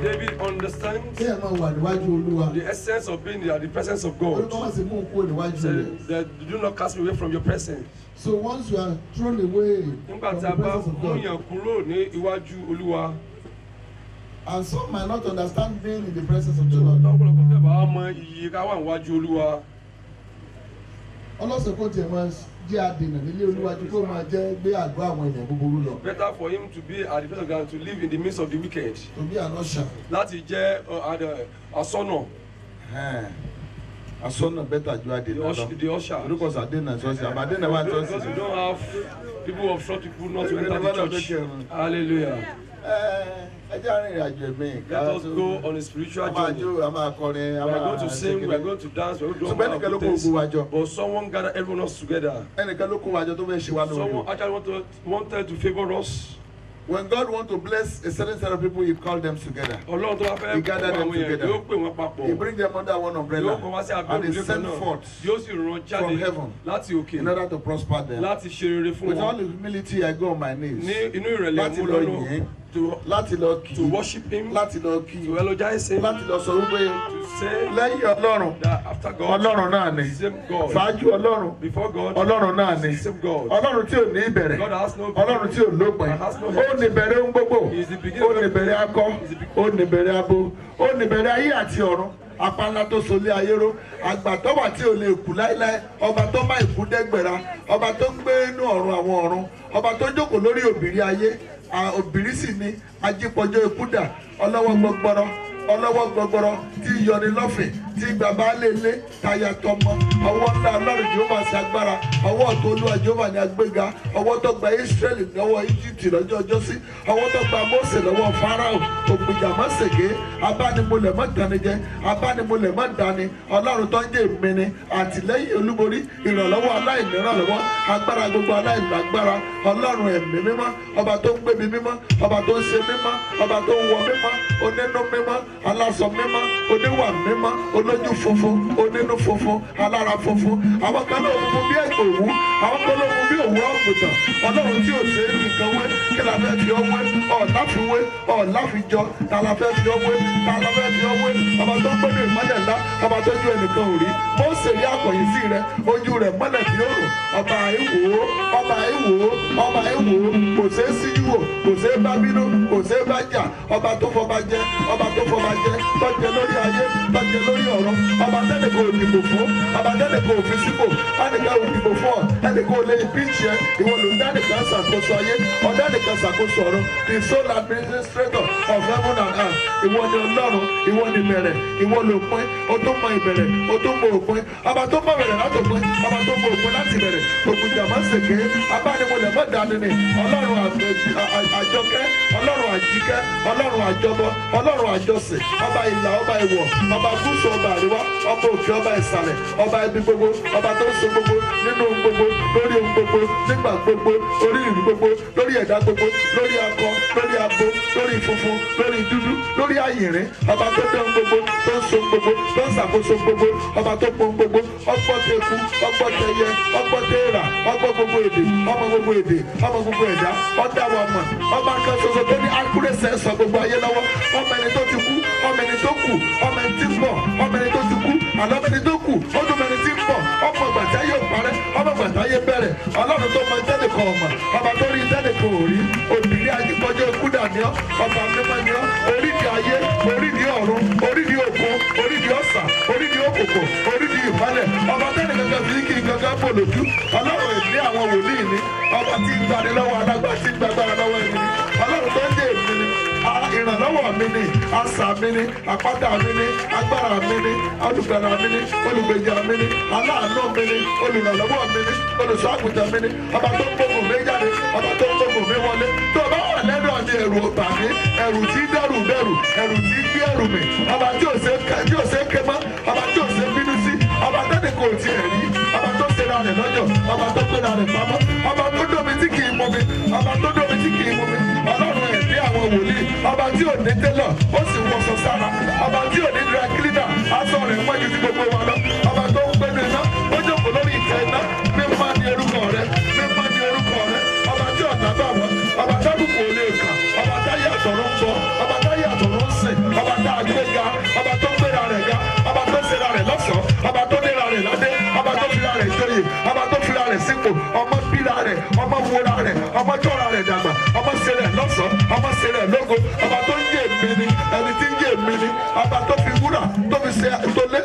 David understands Kí ẹ máa wà níwájú Olúwa. the essence of being at the presence of God. Olúwa máa sì mú òkú níwájú rẹ̀. Said that do not cast me away from your presence. So once you are thrown away Nígbà from tí the a bá presence of mú God, yàn kúrò ní iwájú Olúwa, and some might not understand being in the presence of the Lord. lọ́pọ̀lọpọ̀ tẹ̀ bá mọ iye ká wà níwájú Olúwa. Ọlọ́sẹ̀ kò tiẹ̀ máa jẹ́ adènà nílé Olúwa ju kó máa jẹ́ gbé àgọ́ àwọn èèyàn búburú lọ. Better for him to be at the presence of God to live in the midst of the wicked. To be an usher. Láti jẹ́ asọ́nà. Asọ́nà bẹ́tà ju adènà lọ. The usher. Orúkọ sàdénà ṣọ́ọ̀ṣì, àbádénà wà ṣọ́ọ̀ṣì. Because we don't have people of short people not to enter the church. Hallelujah. Ẹ jẹ́ arìnrìn àjò ẹ̀mí. Let us go on a spiritual journey. We A máa kọrin, a are máa going to sing, we are going to dance, we are going to do Ṣùgbọ́n ẹnìkan ló kó gbogbo wa jọ. But someone gathered everyone else together. Ẹnìkan ló kó wa jọ tó fẹ́ ṣe wá lórí. Someone actually wanted to favor us. When God wants to bless a certain set of people, He called them together. Ọlọ́run tó bá fẹ́ He gathered them together. yóò pè wọ́n papọ̀. He brings them under one Yóò umbrella kọ́ wá sí and abẹ́rù He ilé kan sent náà. forth Yóò sì rán jáde from heaven láti òkè in order to prosper them. láti ṣe rere fún With all wọn. humility, I go on my knees. Ní inú ìrẹ̀lẹ̀ Láti mú lọ lọ́nà yìn, to láti lọ kì to í, worship him, láti lọ kì í, to eulogize him, láti lọ sọ wípé to say lẹ́yìn Ọlọ́run, that after God, Ọlọ́run náà ni. same God. Ṣáájú Ọlọ́run, Before God, Ọlọ́run náà ni. same God. Ọlọ́run tí ò ní ìbẹ̀rẹ̀, God has no Ọlọ́run tí ò lópin, ó ní ìbẹ̀rẹ̀ ohun gbogbo, He is the beginning ó of ní ìbẹ̀rẹ̀ akọ, He is the beginning. ó ní ìbẹ̀rẹ̀ abo, ó ní ìbẹ̀rẹ̀ ayé àti ọ̀run. Apánlá tó solé ayé ró, àgbà tó wà tí ò lè kú láéláé, ọba tó má ìkú dẹ́gbẹ̀ra, ọba tó ń gbé inú ọ̀run àwọn ọ̀run, ọba tó jókòó lórí òbírí ayé, òbírí sì ni ajípọ̀jọ́ ikú dà, ọlọ́wọ́ gbọgbọrọ, ọlọ́wọ́ gbọgbọrọ tí yọni lọ́fẹ̀ẹ́ tí bàbá lè lé táyà tọmọ ọwọ́ ńlá ọlọ́run Jèhófà sí agbára ọwọ́ ọ̀tún Olúwa Jèhófà ní agbéga ọwọ́ tó gba Ísírẹ́lì lọ́wọ́ Íjíbítì lọ́jọ́ ọjọ́sí ọwọ́ tó gba Mósè lọ́wọ́ Fáráò ògbìjà mọ́sẹ̀gé abánimúlẹ̀ mọ́dánijẹ́ abánimúlẹ̀ mọ́dání ọlọ́run tó ń jẹ́ ìmìnì àtìlẹ́yìn olúborí ìrànlọ́wọ́ aláìnírànlọ́wọ́ agbára gbogbo aláìlágbára ọlọ́run ẹ̀mí mímọ́ ọba tó ń gbébi mímọ́ ọba tó ń ṣe mímọ́ ọba tó ń wọ mímọ́ onínú mímọ́ aláṣọ mímọ́ oníwà mímọ́ olójú funfun onínú funfun alára funfun àwọn kan náà funfun bí ẹ̀gbẹ́ òwú àwọn kan náà funfun bí òwú ọ̀gbùtàn ọlọ́run tí ò ṣe é nìkan wé kí la fẹ́ fi ọ́ wé ọ̀láfiwé ọ̀láfijọ́ ta la fẹ́ fi ọ́ wé ta la fẹ́ fi ọ́ wé ọba tó ń gbẹ́nu ìmọ́lẹ̀ ńlá ọba tó ju ẹnìkan ò rí Mósè rí àkọ̀yìn sí rẹ ojú rẹ̀ mọ́lẹ̀ bí òrùn ọba ìwò ọba ìwò ọba ìwò kò ṣeé síjú wò kò ṣeé bá bínú kò ṣeé bá jà ọba tó fọba jẹ ọba tó fọba jẹ tọ́jẹ lórí ayé tọ́jẹ lórí ọ̀run ọba tẹ́lẹ̀ kò dìbò fún ọba tẹ́lẹ̀ kò fi síbò ẹnìkan ò dìbò fún ọ ẹnìkan ò lè píìtì ẹ ìwọ ló dánìkan ṣàkóso ayé ọ̀dánìkan ṣàkóso ọ̀run the sole administrator of heaven and earth ìwọ ni ọlọ́run ìwọ ni bẹ̀rẹ̀ ìwọ ló pín o tó mọ ìbẹ̀rẹ̀ o tó mọ òpin ọba tó mọ bẹ̀rẹ̀ láti òpin ọba tó mọ òpin láti bẹ̀rẹ̀ ògùnjà má ṣèké abánimọ̀lẹ̀ mọ́ dání ni ọlọ́run àjọkẹ́ ọlọ́run àjíkẹ́ ọlọ́run àjọbọ ọlọ́run àjọsìn ọba ìlà ọba ìwọ̀ ọba gúúsù ọba àríwá ọba òkè ọba ìsàlẹ̀ ọba ibi gbogbo ọba tó ń so gbogbo nínú ohun gbogbo lórí ohun gbogbo nígbà gbogbo orí ìlú gbogbo lórí ẹ̀dá gbogbo lórí akọ lórí abo lórí funfun lórí dúdú lórí àyìnrín ọba tó dán gbogbo tó ń ṣàkóso gbogbo tó ń ṣàkóso gbogbo ọba tó pọn gbogbo ọgbọ́n tẹkù ọgbọ́n tẹyẹ ọgbọ́n tẹrà ọgbọ́n gbogbo èdè ọmọ gbogbo èdè ọmọ gbogbo ẹ̀dá ọdá wa mọ̀ ọba kan ṣoṣo tó ní accuracy sọ gbogbo ayé lọ́wọ́ ọmọ ẹni tó ti kú ọmọ ẹni tó kù ọmọ ẹni tí ń bọ̀ ọmọ ẹni tó ti kú àlọ́ ọmọ ẹni tó kù ọdún ẹni tí ń bọ̀ ọmọ gbàtà yóò parẹ́ ọmọ gbàtà yé bẹ̀rẹ̀ ọlọ́run tó mọ tẹ́lẹ̀kọ̀ ọmọ ọba tó rí tẹ́lẹ̀kọ̀ òrí òbírí àjíkọjọ́ ikú dàníọ́ ọba mímọ́ ni ọ́ orídìí ayé orídìí ọ̀run orídìí òkun orídìí ọ̀sà orídìí òkòkò orídìí ìmọ́lẹ̀ ọba tẹ́lẹ̀ kankan fi kí kankan bò lójú ọlọ́run ìdí àwọn wòlíì ni ọba tí ń gbani lọ́wọ́ alágbá tí ń gbàgbára lọ́wọ́ ẹni ni ọlọ́run tó ń dé èmi ni ìrànlọ́wọ́ mi ni asà mi ni àpáta mi ni agbára mi ni olùgbàlà mi ni olùgbèjà mi ni aláàánú mi ni olùrànlọ́wọ́ mi ni olùṣọ́ àgùntàn mi ni ọba tó ń gbógun mi jáde ọba tó ń gbógun mi wọlé tó bá wà lẹ́nu ọ̀ni ẹ̀rù ọba mi ẹ̀rù tí dẹ́rù bẹ̀rù ẹ̀rù tí gbé ẹ̀rù mi ọba tí ò ṣe ké mọ́ ọba tí ò ṣe bínú sí ọba tẹ́lẹ̀ kò tiẹ̀ rí ọba tó ṣe ra rẹ̀ lọ́jọ́ ọba tó gbé ra rẹ̀ pamọ́ ọba tó dómi tí kì í mú mi ọba tó dómi tí kì í mú mi ọlọ́run ẹ̀dí àwọn wòlíì ọba tí ò ní tẹ́lọ̀ ó sì wọṣọ sára ọba tí ò ní dry cleaner aṣọ rẹ̀ wọ́n ju ti gbogbo wa lọ ọba tó ń gbẹ́nu iná ó jókòó lórí ìtẹ́ iná mímọ́ ní orúkọ rẹ̀ mímọ́ ní orúkọ rẹ̀ ọba tí ọ̀tá bá wọn ọba tábùkù ò lè kà ọba táyé àtọ̀run ń bọ̀ ọba táyé àtọ̀run ń sìn ọba tá a gbé ga ọba tó gbéra rẹ̀ ga ọba tó ṣera rẹ̀ lọ́ṣọ̀ọ́ ọba tó léra rẹ̀ ládé ọba tó fira rẹ̀ jóyè ọba tó fira rẹ̀ sípò ọmọ bíra rẹ̀ ọmọ wúra rẹ̀ ọmọ tọ́ra rẹ̀ dàgbà ọmọ ṣe rẹ̀ lọ́ṣọ̀ọ́ ọmọ ṣe rẹ̀ lógo ọba tó ń jẹ́ èmi ni ẹni tí ń jẹ́ èmi ni ọba tó fi wúrà tó fi ṣe tó lé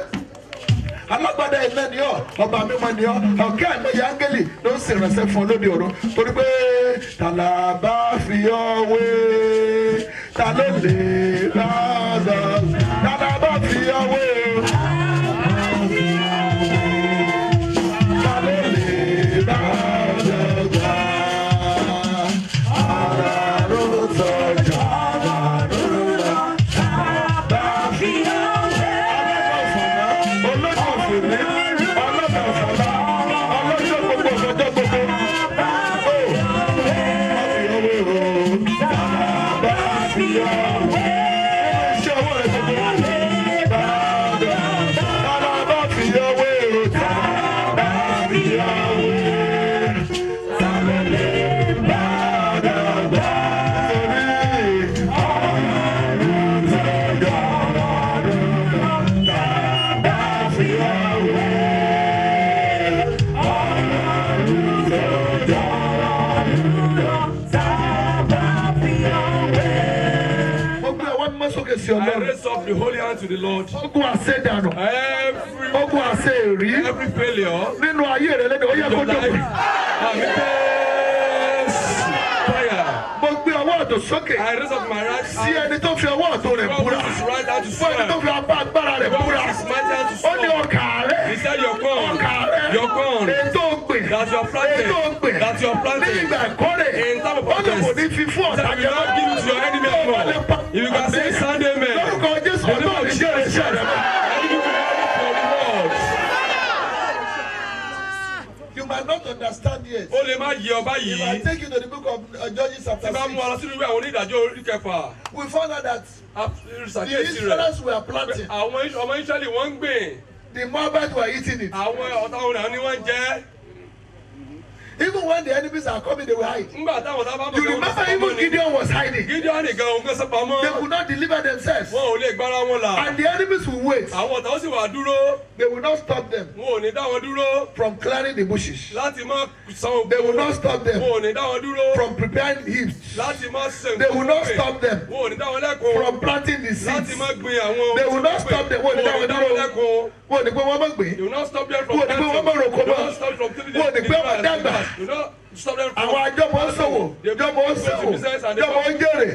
alágbádá iná ni ọ ọba mímọ́ ni ọ ọ̀kẹ́ àìmọye áńgẹ́lì ló ń ṣèrànṣẹ́ fún ọ lóde ọ̀run torí pé tàlà bá fi ọ wé ta ló lè rádà tàlà bá fi ọ wé ta ló lè rádà àrò tọjà bá fi ọ wé. I raise up the holy hand to the Lord. Ogun àṣedànù. Ogun àṣeèrí. Every failure. Nínú ayé rẹ lẹ́nu, ó yẹ kó dókun. Mo gbé ọwọ́ ọ̀tún sókè. I raise up my right hand. Sí ẹni tó fi ọwọ́ ọ̀tún rẹ̀ búra. Fún ẹni tó fi agbára rẹ̀ búra. Ó ní ọkà rẹ̀. He said your corn. Ọkà rẹ̀. Your corn. Ètò ògbè. That you are planted. Ètò ògbè. That you are planted. Ní ìgbà ìkórè. In time of harvest. Ó ní kò ní fi fún ọ̀tá jẹ́. That you will not give it to your enemy anymore. If you can say Sunday man. Lórúkọ Jésù ọ̀tọ̀ ò ní jẹ́ iṣẹ́ rẹ̀ mọ́. You might not understand yet. O lè má yé ọba yìí. If I take you to the book of Judges chapter 6. Tí bá mú ọ lọ sínú ìwé àwọn onídàájọ́ orí kẹfà. We found out that the Israelites were planting. Àwọn ọmọ Ísírẹ́lì wọ́n ń gbìn. The Moabites were eating it. Àwọn ọ̀tá wọn náà ni wọ́n jẹ. Even when the enemies are coming, they will hide. Ngbà táwọn ọ̀tá bá bọ̀ You remember even Gideon was hiding. Gideon nìkan òun kẹsàn pamọ́. They could not deliver themselves. Wọn ò lè gbára wọn là. And the enemies will wait. Àwọn ọ̀tá ó sì wà dúró. They will not stop them. Wọn ò ní dá wọn dúró. From clearing the bushes. Láti má san òkú. They will not stop them. Wọn ò ní dá wọn dúró. From preparing heaps. Láti má sẹ̀ They will not stop them. Wọn ò ní dá wọn lẹ́kọ̀ọ́. From planting the seeds. Láti má gbin àwọn. They will not stop them. Wọn ò ní dá wọn dúró. Wọn ò ní pé wọ́n má gbìn. They will not stop them from Wọn ò ní pé wọ́n má roko mọ́. They will not stop from taking Wọn ò ní pé wọ́n dàgbà. Àwọn àjọpọ̀ ń ṣòwò, jọpọ̀ ń ṣòwò, jọpọ̀ ń jèrè.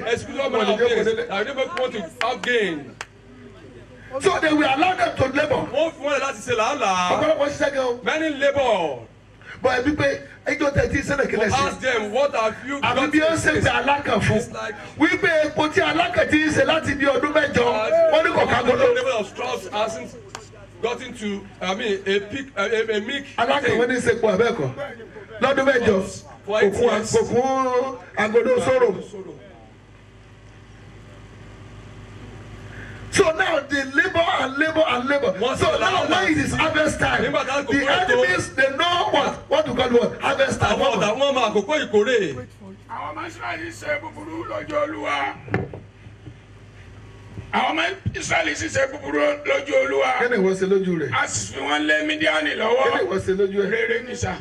So they will allow them to labour. Wọ́n fún wọn láti ṣe làálàá. Ọ̀pọ̀lọpọ̀ ṣiṣẹ́ gan o. Many labour. But ẹbí pé ẹjọ́ tẹ̀tí sẹ́nẹ̀ kílẹ̀ sí. Ask them what have you got àbí bí ó ṣe gbé alákàn fún. Wípé epo tí alákàn ti ń ṣe láti bí ọdún mẹ́jọ, wọ́n ní kọ̀ọ̀kan gbọ́dọ̀. The level of trust hasn't gotten to, I mean, a peak, a meek. Alákàn wọ́n ní ṣe pọ̀ abẹ́ẹ̀kọ́. Lọ́dún mẹ́jọ, òkun agodo sóró. So now the labour and So now when it is harvest time, the enemies they know what to call what harvest time. Àwọn máa àkókò ìkórè. Àwọn ọmọ Ísírẹ́lì ṣe búburú lọ́jọ́ Olúwa. Àwọn ọmọ Ísírẹ́lì ṣe búburú lọ́jọ́ Olúwa. Kí ni ìwọ ṣe lójú rẹ̀? A sì fi wọ́n lé Mídíánì lọ́wọ́. Kí ni ìwọ ṣe lójú ẹ̀? Rere ní sà.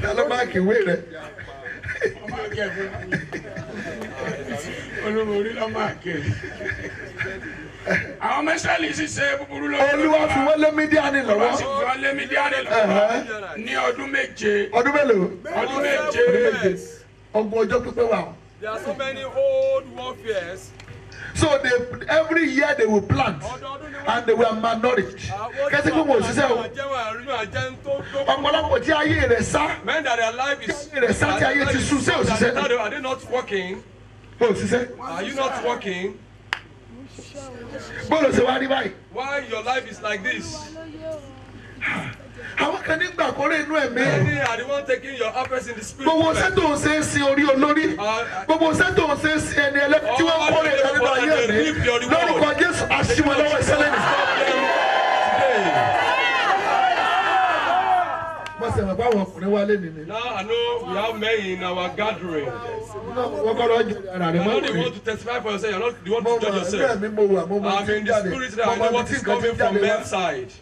Ta ló máa kìwé rẹ̀? Olúborí ló máa kẹ́. Àwọn ọmọ Ísírẹ́lì ṣe búburú lọ́jọ́ Olúwa. Olúwa fi wọ́n lé Mídíánì lọ́wọ́. Olúwa sì fi wọ́n lé Mídíánì lọ́wọ́ ní ọdún méje. Ọdún mélòó? Ọdún méje. Ọgbọ̀n ọjọ́ pípẹ́ wà. There are so many old warfares. So every year they will plant and they will malnourished. Kẹ́sí kó mo ṣiṣẹ́ o. Ọ̀pọ̀lọpọ̀ tí ayé rẹ̀ sá. Men that their life is. Ayé rẹ̀ sá tí ayé ti sún sí òṣìṣẹ́. Are they not working? Òṣìṣẹ́. Are you not working? Bọ́ọ̀lù ṣe wá rí báyìí. Why your life is like this? Àwọn kan nígbà kórè inú ẹ̀mí. Many are the one taking your harvest in the spirit. Gbogbo sẹ́tò ń ṣe é sin orí olórí. Gbogbo sẹ́tò ń ṣe é sin ẹni ẹlẹ́kùn tí wọ́n kórè rẹ̀ nínú ayé mi. Lórúkọ Jésù aṣíwọ̀n lọ́wọ́ ìṣẹ̀lẹ̀ nìkan. Mo sì mọ̀ pé àwọn ọkùnrin wálé nìyí. Now I know we have men in our gathering. Wọ́n kọ́ lọ́ọ́ jẹ ara rẹ̀ You're mọ́ not the one to testify for yourself. You're not the one to judge yourself. I'm in the spirit that I know what is coming from men's side.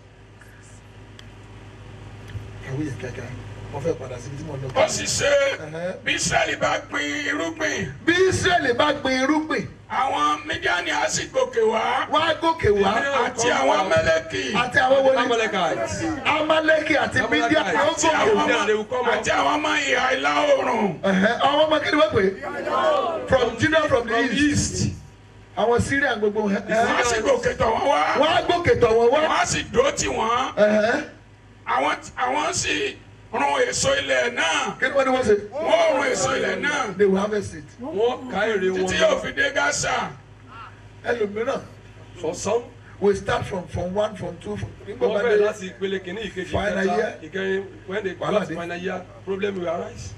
Ó sì ṣe bí Ísírẹ́lì bá gbin irúgbìn. Bí Ísírẹ́lì bá gbin irúgbìn. Àwọn Mídíánì á sì gòkè wá. Wọ́n á gòkè wá. Àti àwọn Amẹ́lẹ́kì. Àti àwọn wọlé. Amalekite. Àti Mídíánì ó gòkè wá. Àti àwọn ọmọ ìhà ìlà oòrùn. Àwọn ọmọ kí ni wọ́n pè? From Judah from the east. Àwọn Syrian gbogbo. Wọ́n á sì gòkè tọ̀ wọ́n wá. Wọ́n á gòkè tọ̀ wọ́n wá. Wọ́n á sì dúró tì wọ́n. Àwọn sì run èso ilẹ̀ náà. Kí ni wọ́n ní wọ́n ṣe? Wọ́n run èso ilẹ̀ náà. They will harvest it. Wọ́n ká èrè wọn. Títí yóò fi dé Gaza. Ẹlòmíràn. For some. We start from 1, from 2, from 3. Wọ́n bẹ̀rẹ̀ láti ìpele kìíní ìkejì kẹta ìkẹrin when they go to final year problem will arise.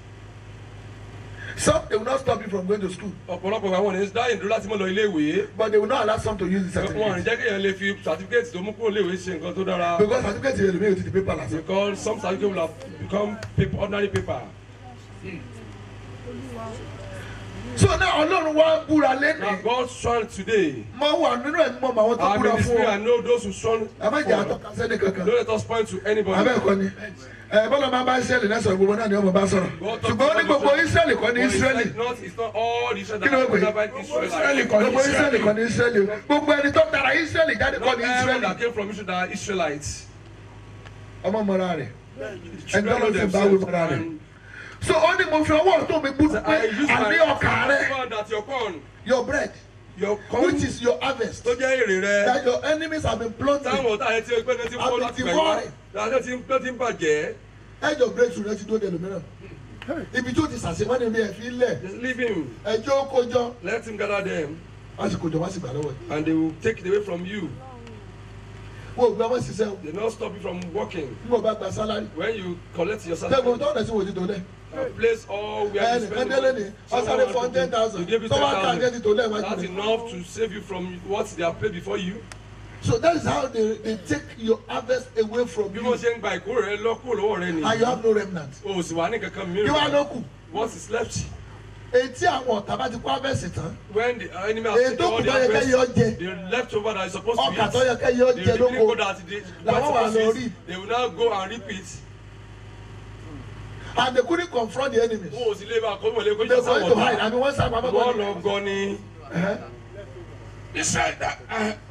Some they will not stop you from going to school. Ọ̀pọ̀lọpọ̀ àwọn ènìyàn dá ìdúró láti mọ̀ lọ ilé ìwé. But they will not allow some to use the certificate. Wọ́n àrùn jẹ́ kéèyàn lè fi certificate tó mú kúrò léèwé ṣe nǹkan tó dára. Because certificate yẹn lè make it to the paper last. Because some certificate will have become paper, ordinary paper. So now Ọlọ́run wá búra lẹ́nu. Now God strong today. Mo wà nínú ẹ̀ mọ́ àwọn tó búra fún ọ. I know those who strong. Ẹ má jẹ́ àtọ́ka sẹ́ni kankan. Don't let us point to anybody. Abẹ́ẹ̀kọ́ ni. Bọ́lá máa bá Ísírẹ́lì náà sọ̀rọ̀ gbogbo náà ni ọmọ bá sọ̀rọ̀. Ṣùgbọ́n ó ní gbogbo Ísírẹ́lì kọ́ ní Ísírẹ́lì. It's not all the Israelites. Kí ló ń pè? Gbogbo Ísírẹ́lì kọ́ ní Ísírẹ́lì. Gbogbo ẹni tó tara Ísírẹ́lì jáde kọ́ ní Ísírẹ́lì. That came from Israel are Israelites. Ọmọ mọ́ra rẹ̀. Ẹni tó lọ sí ìbáwí mọ́ra rẹ̀. So ó ní mo fi ọwọ́ tó mi bú pé àní ọkà rẹ̀. Your bread. Which is your harvest. Tó jẹ́ èrè rẹ̀. That your enemies have been plotting. Táwọn ọ̀tá rẹ̀ ti gbé ní ti fọ́ láti gbẹ̀yìn. Láti ti ń bàjẹ́. Ẹjọ́ breakthrough rẹ ti dó dẹnu mìíràn. Ibi tó ti sàṣemọ́ ni mi ẹ̀ fi lẹ̀. Just leave him. Ẹjọ́ kójọ. Let him gather them. Wọ́n sì kójọ wọ́n sì gbà lọ́wọ́. And they will take it away from you. Wọ́n ò gbé ọmọ ṣiṣẹ́ o. They will not stop you from working. Bí mo bá gba salary. When you collect your salary. Tẹ́gbọ̀n tó ọ̀nà tí wò ti tó lẹ̀. Place all where you spend. Ẹnìkan délé ni ọ̀sán fún 10,000. Tọ́wọ́ ká jẹ́ ti tó lẹ̀ wájú. That's enough to save you from what they have paid before you. So that is how they take your harvest away from you. Bí wọ́n ṣe ń gba ìkórè rẹ lọ́kùn lọ́wọ́ rẹ ni. And you have no remnant. O sì wà ní kankan mìíràn. Kí wàá ló kù? What is left? Etí àwọn ọ̀tá bá ti kó harvest tán. When the enemy has taken all the harvest, the leftover that is supposed to be ọkà tó yẹ kẹ́ yọ jẹ lóko làwọn wà lọ rí. They will now go and reap it. And they couldn't confront the enemies. O sì lè bá àkọ́mọ̀ lè kó They jẹ́ were going to hide. I mean wọ́n sábà bá wọ́n lọ gan ni. Israel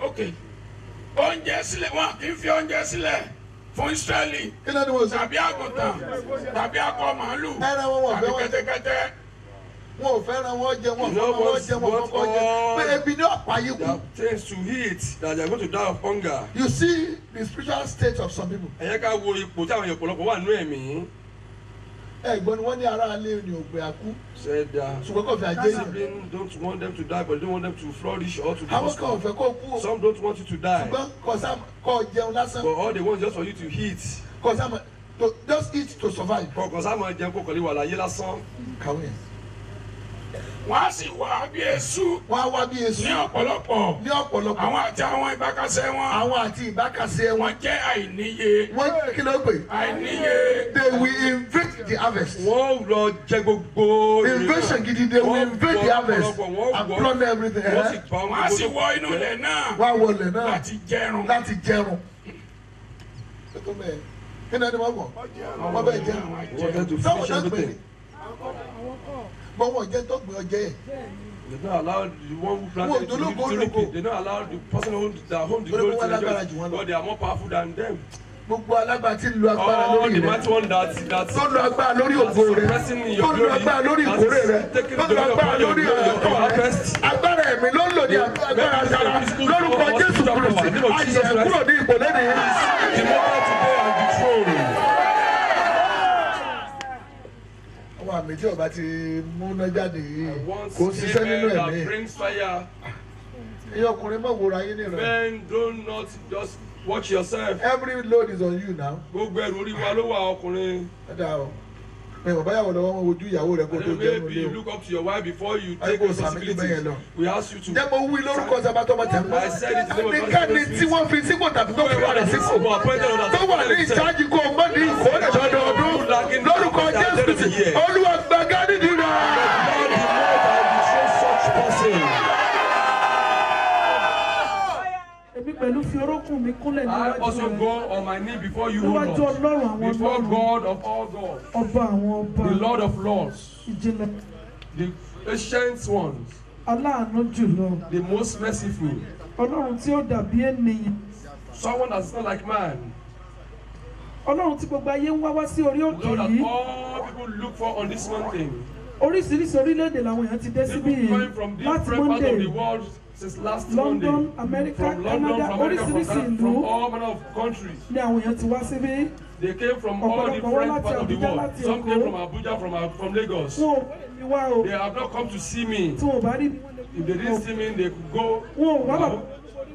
okay. Oúnjẹ sílẹ̀ wọn kì í fi oúnjẹ sílẹ̀ fún Israeli. Kí ló ní wọ́n sọ? Tàbí àgùntàn tàbí akọ màálù. Ẹran wọn wọ̀ tàbí kẹ́tẹ́kẹ́tẹ́. Wọn ò fẹ́ràn wọn jẹ wọn fọwọ́ wọn jẹ wọn fọwọ́ jẹ. Pé ebi ní ọ̀pá yìí kú. Things to eat that they are going to die of hunger. You see the spiritual state of some people. Ẹ yẹ ká wo ipò tí àwọn ọ̀pọ̀lọpọ̀ wà nínú ẹ̀mí. Ẹ̀gbọ́n ni wọ́n ní ará alẹ́ ní ògbé àkú. Said ṣùgbọ́n kò fẹ́ ajé yìí. Don't want them to die but they don't want them to flourish or to be prosper. Àwọn kan ò fẹ́ kó kú o. Some don't want you to die. Ṣùgbọ́n kò jẹun lásán. But all they want is just for you to eat. Kò sá ma to just eat to survive. Kò sá ma jẹun kò kọ̀lé wà láyé lásán. Kàwé yẹn. wọ́n á sì wá bí èṣù. wọ́n á wá bí èṣù. ní ọ̀pọ̀lọpọ̀. ní ọ̀pọ̀lọpọ̀. àwọn àti àwọn ìbákasẹ́ wọn. àwọn àti ìbákasẹ́ wọn. wọ́n jẹ́ àìníye. wọ́n kí ló pè. àìníye. they will invade the harvest. wọ́n lọ jẹ gbogbo. invasion gidi they will invade the harvest and plunder everything. wọ́n á sì wọ inú ilẹ̀ náà. wọ́n á wọ ilẹ̀ náà. láti jẹrun. láti jẹrun. kí ni ẹni wọ́n bọ̀ wọ́n bẹ̀ jẹun. táwọn náà pè é. But they don't allow the one who planted to reap it. They don't allow the person who home the glory to enjoy, but they are more powerful than them. Gbogbo alágbára tí lo agbára lórí rẹ. Tó lo agbára lórí ògo rẹ. Tó lo agbára lórí ìkórè rẹ. Tó lo agbára lórí ọ̀tọ̀ rẹ. Agbára ẹ̀mí ló ń lò ní agbára sára. Lórúkọ Jésù Kristi, ayẹ̀ kúrò ní ipò lẹ́nìí. Àmì tí ọba ti múná jáde yìí kò ń ṣiṣẹ́ nínú ẹ̀mí. Ẹyọ ọkùnrin mọ̀ wòrán yín nìyẹn. Men do not just watch yourself. Every load is on you now. Gbogbo ẹrù orí wa ló wà ọkùnrin. Ẹ dáa o. Bàbá yàwó lọ́wọ́ wọn ojú ìyàwó rẹ̀ kó tó jẹun lé o. Maybe you look up to your wife before you take responsibility. We ask you to. Jẹ́ mo wí lórúkọ sábàtọ́ ọmọ tẹ̀mọ́. I said it in the name of God. Nìkan ni tí wọ́n fi sípò tàbí tó fi wà rẹ̀ sípò. Tó wà ní ìṣáájú kó o mọ́ ní ìkórè lọ́dọọdún. Lórúkọ Jésù Kristi, Olúwa gbàgá nídìí rẹ̀. Pẹ̀lú fi orókùn mi kúnlẹ̀ I níwájú also rẹ̀. go on my knee before you, Níwájú Ọlọ́run àwọn before Ọlọ́run. God of all gods. Ọba àwọn ọba. The Lord of lords. Ìjìnlẹ̀. The ancient ones. Aláàánú jùlọ. The most merciful. Ọlọ́run tí ó dàbí ènìyàn. Someone that's not like man. Ọlọ́run tí gbogbo ayé ń wá sí orí òkè Lord yìí. that all people look for on this mountain. Oríṣiríṣi orílẹ̀-èdè làwọn èèyàn ti dé síbí People yìí coming from láti different parts of Monday. the world since last London, Monday. America, From London, Canada, from America, oríṣiríṣi from ìlú all manner of countries. ni àwọn èèyàn ti wá síbí. They came from all Ọ̀pọ̀lọpọ̀ wá different láti parts of the Abuja, world. láti Some Èkó. came from Abuja, from Lagos. Wọn ò wọlé mi wá o. They have not come to see me. Tí wọn ò bá rí mi. If they didn't see me, they could go. Wọn ò wá bàbá.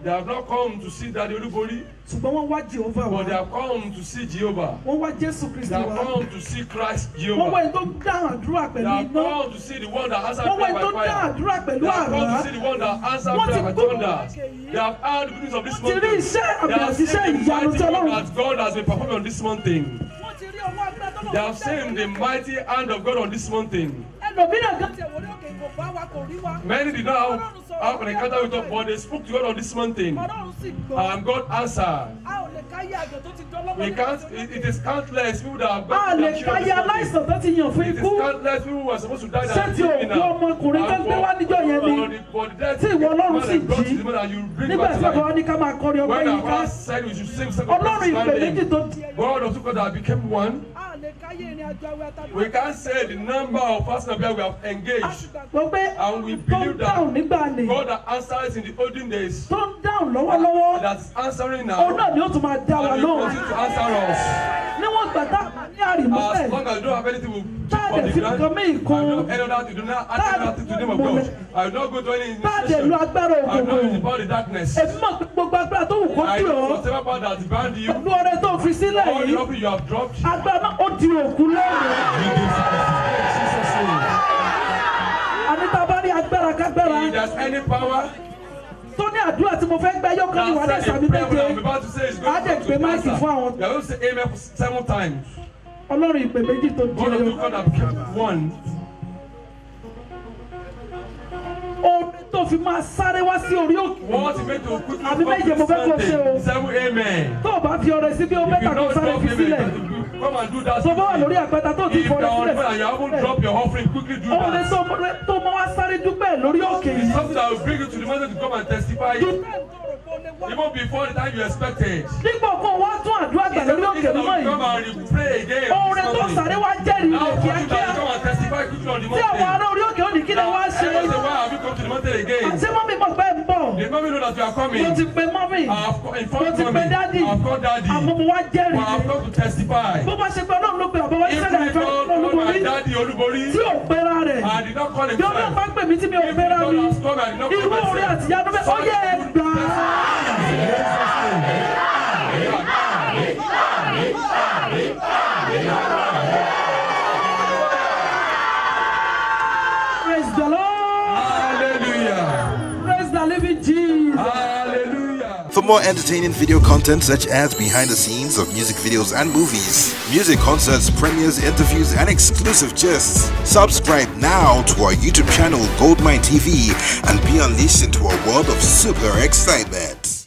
They have not come to see Daddy Olúborí. Ṣùgbọ́n wọ́n wá Jehovah wá. But they have come to see Jehovah. Wọ́n wá Jésù Kristi They have wá. come to see Christ Wọ́n wá Jehovah. ẹni tó dáhùn àdúrà They pẹ̀lú have iná. come to see the one that answered Wọ́n wá prayer ẹni tó by dáhùn fire. àdúrà pẹ̀lú They have come àrá. to see the one that answered Wọ́n ti prayer by gbọ́ thunder. They have heard the goodness of this Wọ́n ti rí mountain. iṣẹ́ They àmì have àti iṣẹ́ seen the ìyanu mighty tí work Ọlọ́run. that God has been performing on this mountain. Wọ́n ti rí ọwọ́ agbára tó lọ́wọ́. They have seen the mighty hand of God on this mountain. Ẹlòmíràn gan tẹ̀ wọlé òkè kò bá wa kò rí wa. Many did not have an encounter with us, but they spoke to God on this mountain. Ọlọ́run sì gbọ́. And God answered. A ò lè káyé àjọ tó ti dán lọ́wọ́. We can't, it is countless people that have A gone lè káyé aláìsàn tó ti yàn fún It is ikú. countless people who are supposed to die Ṣé that ti are living òkú now. ọmọkùnrin tó gbé wá níjọ́ yẹn ni? Tí ìwọ Ọlọ́run sì jí. Nígbà tí bàbá wa ní ká máa kọrin ọgbẹ́ When yìí our ká. pastor said we should sing second Ọlọ́run praise ìpè méjì standing, tó di. God of God that became one. A lè káyé ìrìn àjò àwẹ̀ àtàdúrà. We can't say the number of fasting and prayer we have engaged. Gbọ́ pé And we tó ń believe dáhùn that nígbà ni. God that answers in the olden days, Tó ń dáhùn lọ́wọ́lọ́wọ́. that is answering now, Òun náà ni ó tún máa dá wa and He lóhùn. continue to answer us. Níwọ̀n gbà tá a ní àrìmọ́lẹ̀. As long as you don't have anything to Tá a on lè the fi ground, nǹkan míì I kún. don't any other to do not add anything to the name of God. I will not go to any Tá a lè lo initiation. agbára I will not òkùnkùn. use the power of the darkness. Èmi mọ̀ pé gbogbo agbára tó wù kó I dùn know ọ́. whatever power that is bound you, Pẹ̀lú ọrẹ tó fi sílẹ̀ all the yìí. offering you have dropped, Agbára náà ó di òkú lónìí. Jesus' name. Àní tá a bá rí agbára kágbára. If there's any power Tó ní àdúrà tí mo fẹ́ gbẹ́ yóò kán ní wàhálà that said ìsàmì a prayer what I'm méje. about to say is Á going dẹ̀ to gbé come to máìkì fún àwọn. answer. You are going to say amen 7 times. Ọlọ́run ìpè méjì tó di God of ẹyọ. God that became one. Orin tó fi máa sáré wá sí orí òkè. What is meant to quickly Àbí méje mo fẹ́ kó ṣe o. 7 amen. Tó o bá fi ọrẹ sí bí o If mẹ́ta you kó don't sáré drop fi sílẹ̀. amen, come and do that. Tó bá wà lórí àpẹta tó ti If you fọrẹ are on sílẹ̀ prayer and you haven't dropped your offering, quickly do Orin that. tó máa wá sáré dúpẹ́ lórí òkè It's yìí. something that will bring you to the mountain to come and testify. Even before the time you expected. Dípò kó o wá tún àdúrà gbà lórí òkè Instead of mímọ́ come yìí. and pray again. Orin tó sáré wá jẹ́rìí Now rẹ̀ for you to kíákíá. come and testify quickly on the Tí àwọn ará mountain. orí òkè ó ní kí lè wá ṣe. Everyone say, why have you come to the mountain again? Àti mọ́mí mọ̀ pé ń bọ̀. The mommy know that you are coming. Mo ti pe mọ́mí. I have informed Mo ti pe mommy. dádì. I have called daddy. Àmọ́ mo wá jẹ́rìí. But I have come to testify. Bó bá ṣe pé Ọlọ́run ló pe àbọ̀wọ́ Even ìṣẹ̀lẹ̀ if ìfẹ́ God called my olúborí. daddy Olúborí, Tí ò pera rẹ̀. I did not call Bí Ọlọ́run himself. bá pè mí tí mi ò If pera God mi. has come, I did not Irú call orin myself. àtìyá ló fẹ́. Ó yẹ ẹ gbà Praise the Lord. Hallelujah. Praise the living Jesus. Hallelujah. For more entertaining video content such as behind the scenes of music videos and movies, music concerts, premieres, interviews, and exclusive gists, subscribe now to our YouTube channel Goldmine TV and be unleashed into a world of super excitement.